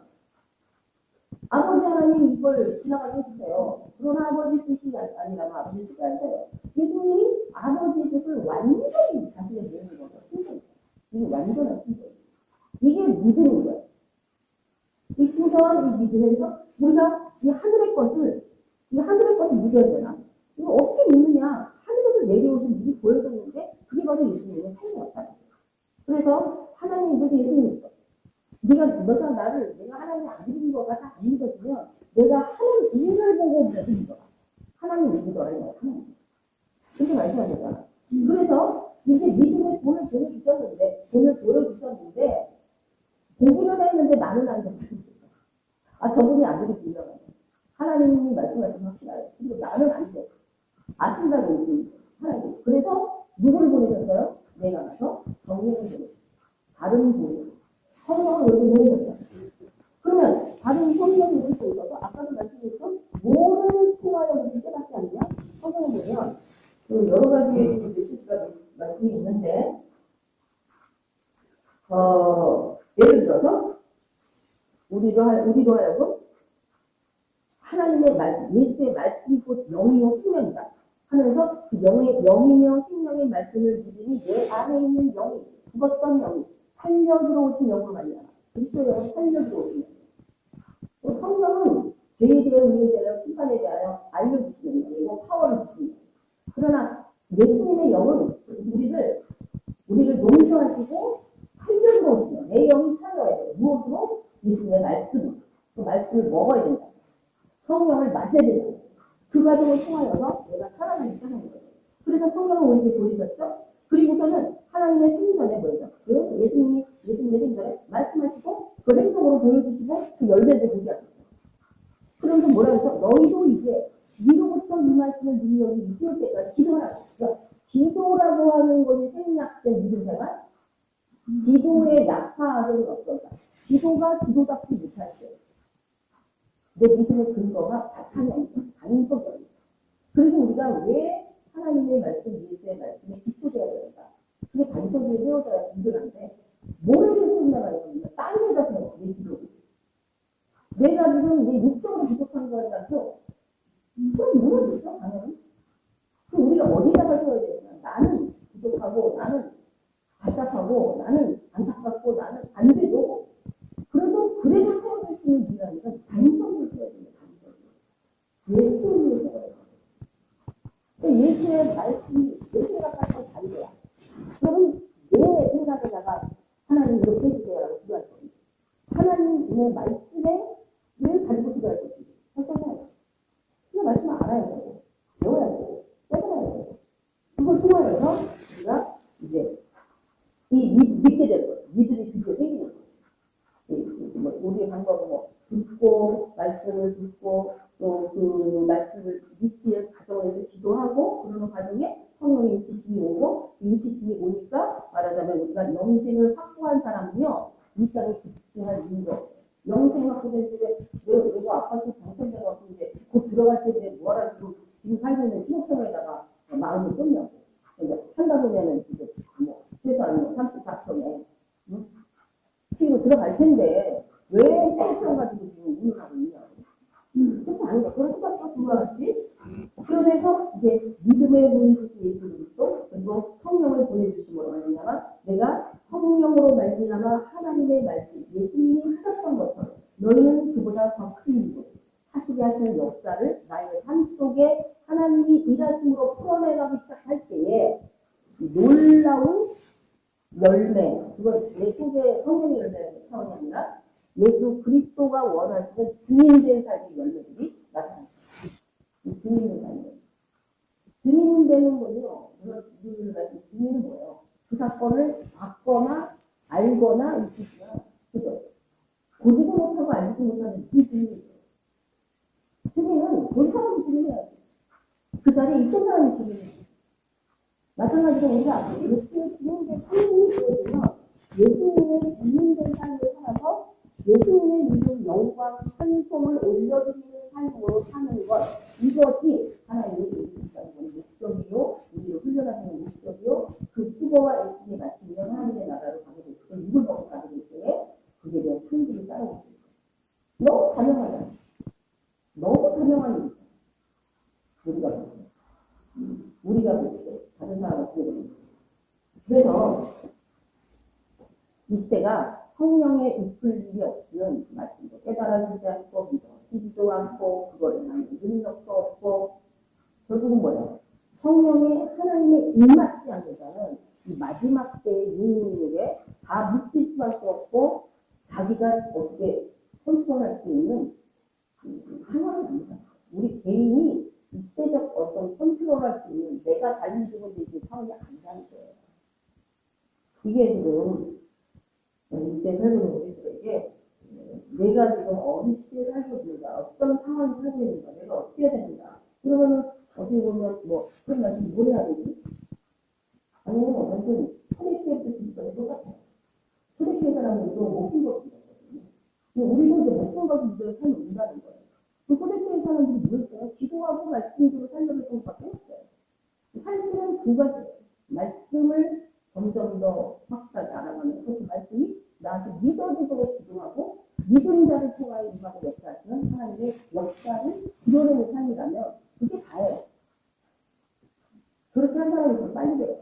아버지 하나님 이걸 지나가게 해주세요. 그러나 아버지 뜻이 아니라면 아버지 뜻이 아니세요. 예수님이 아버지의 뜻을 완전히 자신의 내는 거죠. 이게 완전한 신뢰. 이게 믿음인 거예요. 이 신성한 이 믿음에서 우리가 이 하늘의 것을 믿어야 되나? 이거 어떻게 믿느냐? 하늘에서 내려오신 일이 보여졌는데 그게 바로 예수님의 삶이었다. 그래서 하나님께서 예수님이 있어. 내가 하나님이 안 믿는 거가 다 안 믿어지면 내가 하는 일을 보고 믿어. 하나님 믿어라. 하나님. 그렇게 말씀하셨잖아. 그래서 이제 믿음의 돈을 보여주셨는데 보기는 했는데 나는 안 되는 거야. 저분이 안 되게 유명해. 하나님이 말씀하시면 확실해요. 그리고 나는 안 돼. 아신다고 얘기해요. 하나님. 그래서 누구를 보내셨어요? 내가 가서 정리를 보내셨어요. 다른 분이. 성령을 여기 보내셨어요. 그러면 다른 성령이 우리 또 있어서 아까도 말씀드렸던 뭐를 통하여 우리 깨닫지 않냐? 성령을 보면 여러 가지의 메시지가 말씀이 있는데 예를 들어서 우리로 하여금 하나님의 말씀, 예수의 말씀이 곧 영이요 생명이다 하면서 그 영이며 생명의 말씀을 믿으니 내 안에 있는 영이 죽었던 영이 살려주러 오신 영으로 말미암아 그리스도의 영은 살려주러 오신 영. 성령은 죄에 대한 의에 대하여 심판에 대하여 알려주시는 영이고 파워를 주시는 영. 그러나 예수님의 영은 우리를 용서하시고 살려주러 오신 영. 내 영이 살려야 돼요. 무엇으로? 예수님의 말씀으로. 그 말씀을 먹어야 된다. 성령을 마셔야 된다. 그 과정을 통하여서 내가 살아나니까 하는 거예요. 그래서 성령을 우리에게 보여주셨죠. 그리고서는 하나님의 생전에 뭐죠? 예수님의 생전에 말씀하시고 그 행동으로 보여주시고 그 열매를 보게 하셨어요. 그러면서 뭐라 해서 너희도 이제 위로부터 임하시는 능력이 있을 때까지 기도하라. 그러니까 기도라고 하는 것이 생략된 믿음 생활. 기도의 약화는 어떤가? 기도가 기도답지 못할 때. 내 믿음의 근거가 바탕이 없어. 단서적이야. 그래서 우리가 왜 하나님의 말씀, 예수의 말씀에 기초돼야 되는가? 그게 단서지에 세워져야 든든한데 뭐를 세운다는 겁니다. 땅 위에다 세워, 내 기도. 내가 지금 내 육적으로 부족한 거에 따라서 그럼 무너지죠, 당연히. 그럼 우리가 어디다가 세워야 되느냐? 나는 부족하고, 나는 답답하고, 나는 안타깝고, 나는 안 돼도 그래도 세워질 수 있는 일이라니까 단성을 세워야 됩니다. 예수를 세워야 돼요. 예수의 말씀이 내 생각과는 다르대요. 그럼 내 생각에다가 하나님 이렇게 해주세요라고 기도할 겁니다. 하나님의 말씀에 늘 가지고 기도할 것입니다. 설정해야 그 말씀을 알아야 되고, 배워야 되고, 깨달아야 되고, 그걸 통하여서 우리가 이제 믿게 될 거예요. 믿음이 드디어 생기는 거예요. 우리의 방법은 듣고, 말씀을 듣고, 또 그 말씀을 믿기에 가정에서 기도하고, 그러는 과정에 성령의 인치심이 오고, 인치심이 오니까 말하자면 우리가 영생을 확보한 사람은요, 이 땅에 집중할 이유가 없어요. 영생 확보된 집에 내가 아파트 당첨자가 없는데 곧 들어갈 때 뭐하라 지금 살고 있는 신호성에다가 마음을 쏟냐고. 그러니까 산다 보면은 이제 최소한 34평에 지금 들어갈 텐데 왜 신호성 가지고 지금 운영하고 있냐고. 그렇지 않은 그런 생각과 들어왔지. 그러면서 이제 믿음의 분이 예수 그리스도 그리고 성령을 보내주심으로 말미암아 내가 하나님의 말씀, 예수님이 하셨던 것처럼 너희는 그보다 더 큰 일을 하시게 하시는 역사를 나의 삶 속에 하나님이 일하심으로 풀어내가기 시작할 때에 놀라운 열매, 그건 내 속에 성령의 열매라는 차원이 아니라 예수 그리스도가 원하시는 증인된 삶의 열매들이 나타납니다. 이 증인된 삶. 증인되는 건요, 우리가 말씀 증인은 뭐예요? 그 사건을 받거나 알거나 있으시나, 그죠? 보지도 못하고 알지도 못하는 이 증인이에요. 증인은 본 사람이 증인해야지. 그 자리에 있던 사람이 증인해야지. 마찬가지로 우리가 예수의 증인된 삶을 보여주면 예수님의 증인된 삶을 살아서 예수님의 이름 영광 찬송을 올려드리는 삶으로 사는 것, 이것이 하나님의 예수님의 목적이요, 우리를 훈련하시는 목적이요, 그 수고와 애씀이 마치면 하나님의 나라로 가게 될 때, 이걸 먹고 가게 될 때에 그게 대한 품질을 따라오게 될 거예요. 너무 단명하잖아. 너무 단명한 일이죠. 우리가 볼 때. 우리가 볼 때, 다른 사람을 보는 거예요. 그래서 이 시대가 성령의 이끌림이 없이는 말씀도 깨달아지지 않고 믿어지지도 않고 그거를 하는 능력도 없고 결국은 뭐예요? 성령의 하나님의 입맞지 않는 자는 이 마지막 때의 육육에 다 묻힐 수밖에 없고 자기가 어떻게 컨트롤할 수 있는 상황이 아니다. 우리 개인이 이 시대적 어떤 컨트롤할 수 있는 내가 달리지고 있는 상황이 아니라는 거예요. 이게 지금 이때 살고 있는 우리들에게 내가 지금 어느 시대에 살고 있는가, 어떤 상황을 살고 있는가, 내가 어떻게 해야 되는가. 그러면은 어떻게 보면 그럼 나 지금 뭘 해야 되지? 아니면 완전 초대교회도 진짜 똑같아요. 초대교회 사람들도 목숨 걸고 있거든요. 우리도 이제 목숨 걸고 이들을 살면 온다는 거예요. 그 초대교회 사람들이 뭐였어요? 기도하고 말씀으로 살려를 좀 밖에 없어요. 삶은 두 가지예요. 말씀을 점점 더 확실하게 알아가면서 그 말씀이 나한테 믿어지도록 기도하고 믿은 자를 통하여 임하고 역사하시는 하나님의 역사를 이뤄내는 삶이라면 그게 다예요. 그렇게 한 사람이 더 빨리 돼요.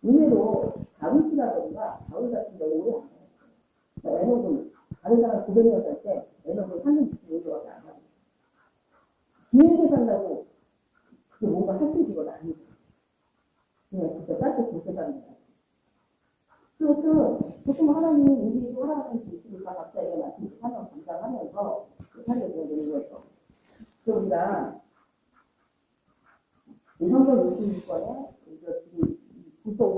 의외로 다윗이라든가 다윗 같은 경우 오래 안 해요. 에녹은 다른 사람 900년 살 때 에녹은 360년밖에 안 하고 길게 산다고 그게 뭔가 할 수 있는 건 아니죠. 그냥 진짜 짧게 굵게 사는 거예요. 그것은 보통 하나님이 우리도 하나님의 계시니까 각자에게 말씀을 하나님 감당하면서 살려줘야 되는 거죠. 그래서 우리가 이 성경 66권에 지금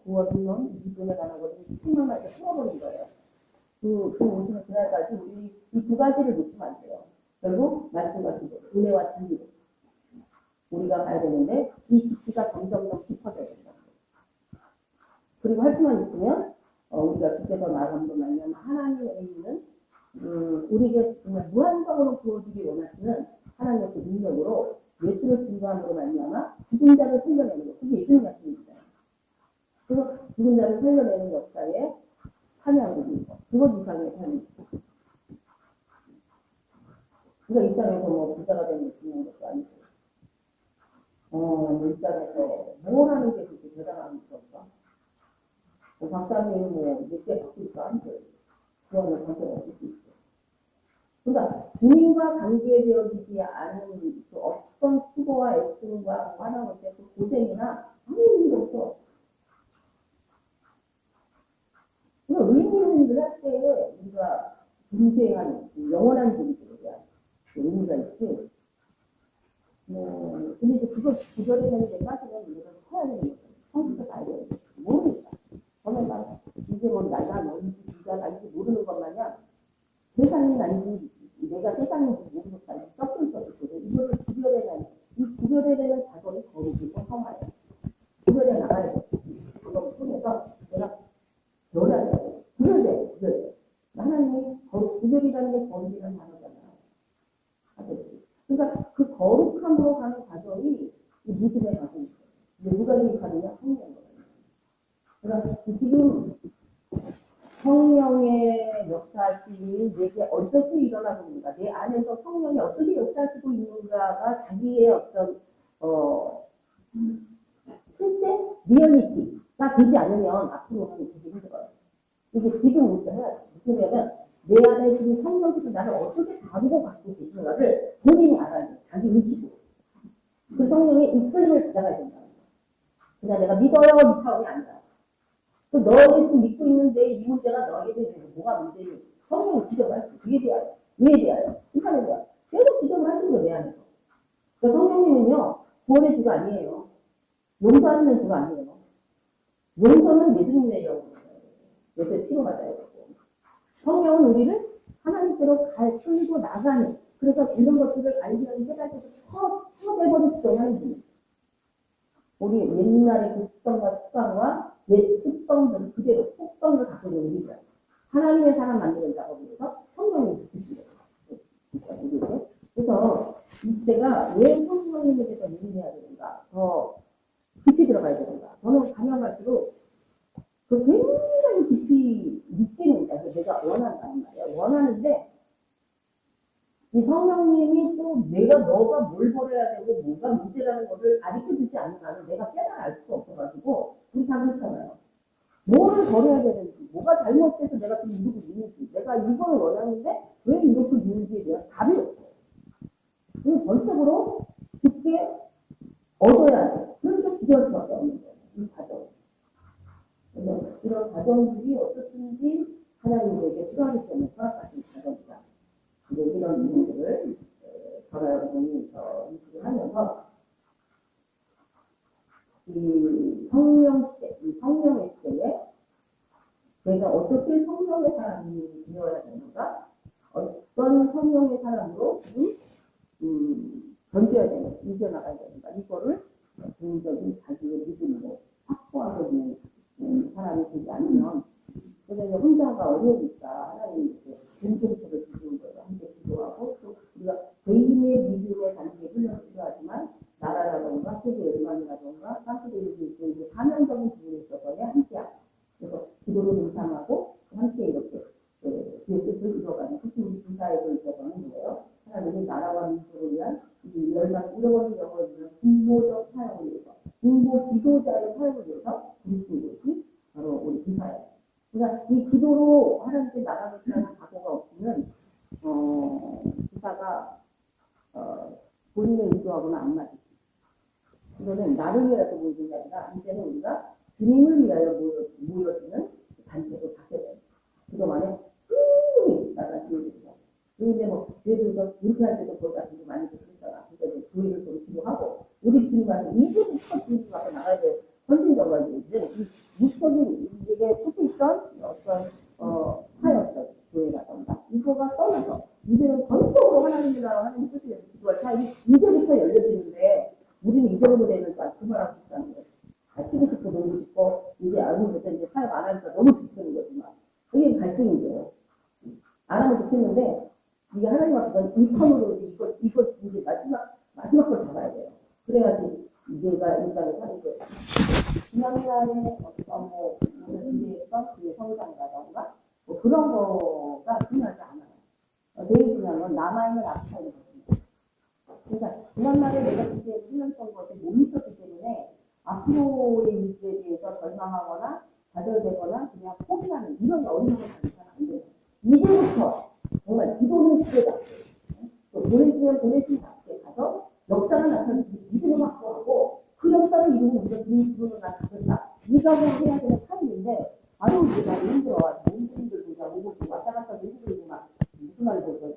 구원론, 이분에 관한 것을 책망할 때 풀어보는 거예요. 그 오시는 그날까지 우리 이 두 가지를 놓치면 안 돼요. 결국 말씀과 기도, 은혜와 진리로 우리가 가야 되는데 이 깊이가 점점 더 깊어져야 된다. 그리고 할 수만 있으면 우리가 깊게서 나아감도 말면 하나님의 의미는 우리에게 정말 무한성으로 부어주기 원하시는 하나님의 그 능력으로 예수를 증거함으로 말미암아 죽은 자를 살려내는 것. 그게 예수님 말씀입니다. 그래서 죽은 자를 살려내는 역사에 참여하고 있는 것. 그것 이상의 삶입니다. 그러니까 이 땅에서 부자가 되는 중요한 것도 아니고 이 땅에서 뭘 하는 게 그렇게 대단한 것일까? 박사님은 몇개 바뀔까? 안 돼. 그거는 관계가 없을 수 있어. 그러니까 주님과 관계되어지지 않은 그 어떤 수고와 애씀과 하나님의 그 고생이나 아무 의미가 없어. 그러니까 의미 있는 일을 할 때에 우리가 존재한 영원한 존재에 대한 의미가 있지. 근데 이제 그걸 구별해내는 데까지는 우리가 해야 되는 거죠. 성격도 다 알아야 돼. 모르니까. 저는 막 이게 나가 뭔지 네가 나인지 모르는 것 마냥 세상이 아닌지 내가 세상인지 모르는 것 같아요. 섞여 있거든. 이거를 구별해내는 이 구별해내는 작업이 거룩이고 성화예요. 구별해 나가야 돼. 그걸 통해서 내가 변해야 돼. 구별돼. 하나님이 구별이라는 게 거룩이라는 단어잖아요. 그러니까 그 거룩함으로 가는 과정이 이 믿음의 과정이죠. 근데 누가 기록하느냐? 성령인 거예요. 그러니까 지금 성령의 역사심이 내게 어떻게 일어나고 있는가, 내 안에서 성령이 어떻게 역사하시고 있는가가 자기의 어떤 실제 리얼리티가 되지 않으면 앞으로는 되게 힘들어요. 이게 지금 문제는 무슨 냐면 내 안에 지금 성령께서 나를 어떻게 다루고 갖고 계시는가를 본인이 알아야 돼. 자기 의식으로. 그 성령의 이끌림을 받아가야 된다. 그냥 내가 믿어요 이 차원이 아니라. 그 너희들 믿고 있는데 이 문제가 너희들 뭐가 문제니? 성령이 지적을 할수 그에 대하여. 왜 대하여? 심판에 대하여. 계속 지적을 하시는 거예요, 내 안에서. 그러니까 성령님은요, 구원의 주가 아니에요. 용서하시는 주가 아니에요. 용서는 예수님의 영이에요. 예수의 피로 받아야 되고. 성령은 우리를 하나님께로 끌고 나가는, 그래서 이런 것들을 알기는 깨닫고 터내버리고 하는 분. 우리 옛날의 그 습성과 습관과 옛 습성들 그대로 속성을 갖고 있는 우리가 하나님의 사람 만드는 작업을 위해서 성령이 주시는 거예요. 그래서 이 시대가 왜 성령님에 대해서 예민해야 되는가, 더 깊이 들어가야 되는가. 저는 가면 갈수록 그 굉장히 깊이 느끼는 거야. 내가 원한다는 말이야. 원하는데 이 성령님이 또 너가 뭘 버려야 되고 뭐가 문제라는 거를 가르쳐주지 않으면 내가 깨달아 알 수가 없어가지고 우리 다 그렇잖아요. 뭐를 버려야 되는지, 뭐가 잘못돼서 내가 지금 이러고 있는지, 내가 이걸 원하는데 왜 이렇게 있는지에 대한 답이 없어. 그래서 전적으로 깊게 얻어야 돼. 그래서 기도할 수밖에 없는 거예요. 이 과정. 그래서 이런 과정들이 어떻든지 하나님에게 필요하기 때문에 허락하신 과정이다. 이제 이런 부분들을 저와 여러분이 인식을 하면서 이 성령 시대, 이 성령의 시대에 내가 어떻게 성령의 사람이 되어야 되는가, 어떤 성령의 사람으로 던져야 되는가, 이겨나가야 되는가, 이거를 개인적인 자기의 믿음으로 확보하고 있는 사람이 되지 않으면, 그래서 혼자가 어려우니까 하나님이 이렇게 공동체를 주시는 거예요. 함께 기도하고, 또 우리가 개인의 믿음에 담기에 훈련이 필요하지만, 나라라던가 세계 열망이라던가 땅속에 이제 사면적인 부분에 있어서의 함께하고, 그래서 기도를 동참하고 함께 이렇게 그의 뜻을 이뤄가는, 특히 우리 군사에 있어서는 뭐예요? 하나님이 나라와 민족을 위한 이 열망 잃어버린 영혼을 위한 군보적 사용을 위해서, 군보 기도자의 사용을 위해서 부르신 것이 바로 우리 군사예요. 그러니까 이 기도로 하나님께 나가겠다는 각오가 없으면 기사가 본인의 의도하고는 안 맞지. 이거는 나를 위해서 모이는 게 아니라 이제는 우리가 주님을 위하여 모여지는 단체로 바뀌어야 돼요. 그동안에 끈히 나가시는 거죠. 그런데 뭐 교회들도 이렇게 할 때도 거기다 되게 많이 듣잖아. 그래서 교회를 좀 기도하고 우리 주님한테 이제부터 주님 앞에 나가야 돼. 헌신적으로 이제 이 육적인 이게 속에 있던 어떤 하였던 교회라던가 이거가 떠나서 이제는 전적으로 하나님의 나라 하나님 뜻에 대해서 기도할 타임이 이제부터 열려지는데 우리는 이제부터 되는 그만하고 싶다는 거예요. 쉬고 싶고 놀고 싶고 이제 알고 보니까 이제 사역 안 하니까 너무 좋다는 거지만 그게 갈등이죠. 안 하면 좋겠는데 이게 하나님 앞에서 이 턴으로 이걸 이제 마지막 걸 잡아야 돼요. 그래야지 내가 인간을 사는 거예요. 지난날에 어떤 준비했던 그의 성장이라던가 뭐 그런 거가 중요하지 않아요. 되게 중요한 건 남아있는 앞차이는 거거든요. 그러니까 지난날에 내가 그때 훈련했던 것에 못 미쳤기 때문에 앞으로의 일들에 대해서 절망하거나 좌절되거나 그냥 포기하는 이런 어린이가 안 돼요. 이제부터 정말 기도는 시대다. 또 보내주신 앞에 가서 역사가 나타나는 믿음을 확보하고 그 역사를 이루고 우리가 기도는 나타났다. 이가 해야 되는 타임인데 아유 내가 힘들어. 힘들고 오고 왔다 갔다 힘들고 막 무슨 말이죠?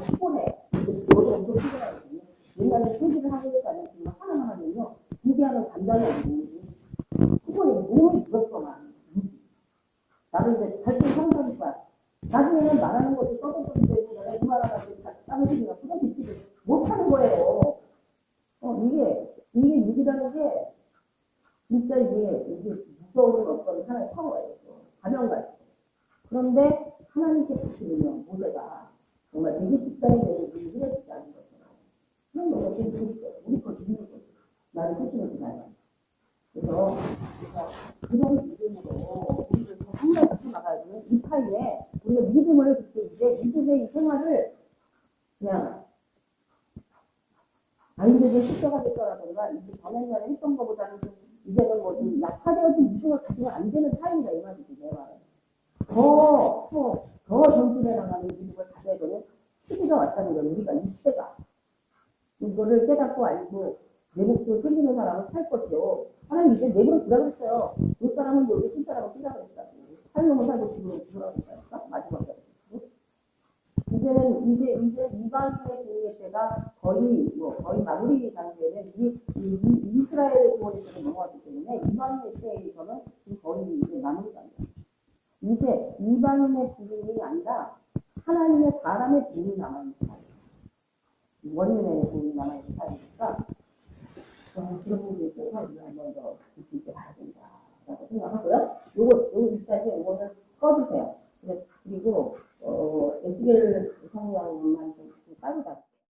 피곤해. 저도 엄청 피곤하거든요. 옛날에 소지를 하고 있다는 지금 하나하나는요. 준비하는 간단히 아니고 피곤해. 몸이 무겁거만. 나를 이제 갈등 상상할 거야. 나중에는 말하는 것도 떠들고 되고 내가 이 말하라고 따뜻이나 그런 비치를 못하는 거예요. 이게 일이라는 게 진짜 이게 무서운 어떤 하나의 파워예요. 가면같이. 그런데 하나님께 바치면 모두가 정말 되게 식단이 되고 우리 흐려지지 않는 것처럼 그런 거가 되게 좋겠어요. 우리 거 믿는 거죠. 나를 해치는 거잖아요. 그래서 그런 믿음으로 우리를 정말 갖고 나가야 되는 이 타임에 우리가 믿음을 그때 이제 믿음의 이 생활을 그냥 아이들이 십자가 됐더라든가 이제 전옛날에 했던 것보다는 좀 이제는 뭐 좀 약화되어진 믿음을 가지면 안 되는 타임이다 이 말이지 내 말은. 더 전진해 나가는 미국을 가져야 되는 시기가 왔다는 거예요. 우리가 이 시대가. 이거를 깨닫고 알고 내 목숨을 챙기는 사람은 살 것이요. 하나님 이제 내버려 두라고 했어요. 두 사람은 여기 한 사람은 뛰라고 했다고. 한 놈은 살고 죽으라고 했다니까. 마지막에. 이제 이방인의 공의 때가 거의 마무리 단계는 이스라엘 구원에서 넘어왔기 때문에 이방인의 때에서는 지금 거의 이제 마무리 단계. 이제 이방인의 부흥이 아니라 하나님의 사람의 부흥이 남아있는 사람. 원인의 부흥이 남아있는 사람이니까 그런 부분에 있어서 우리가 한번 더 깊이 있게 봐야 된다라고 생각합니다.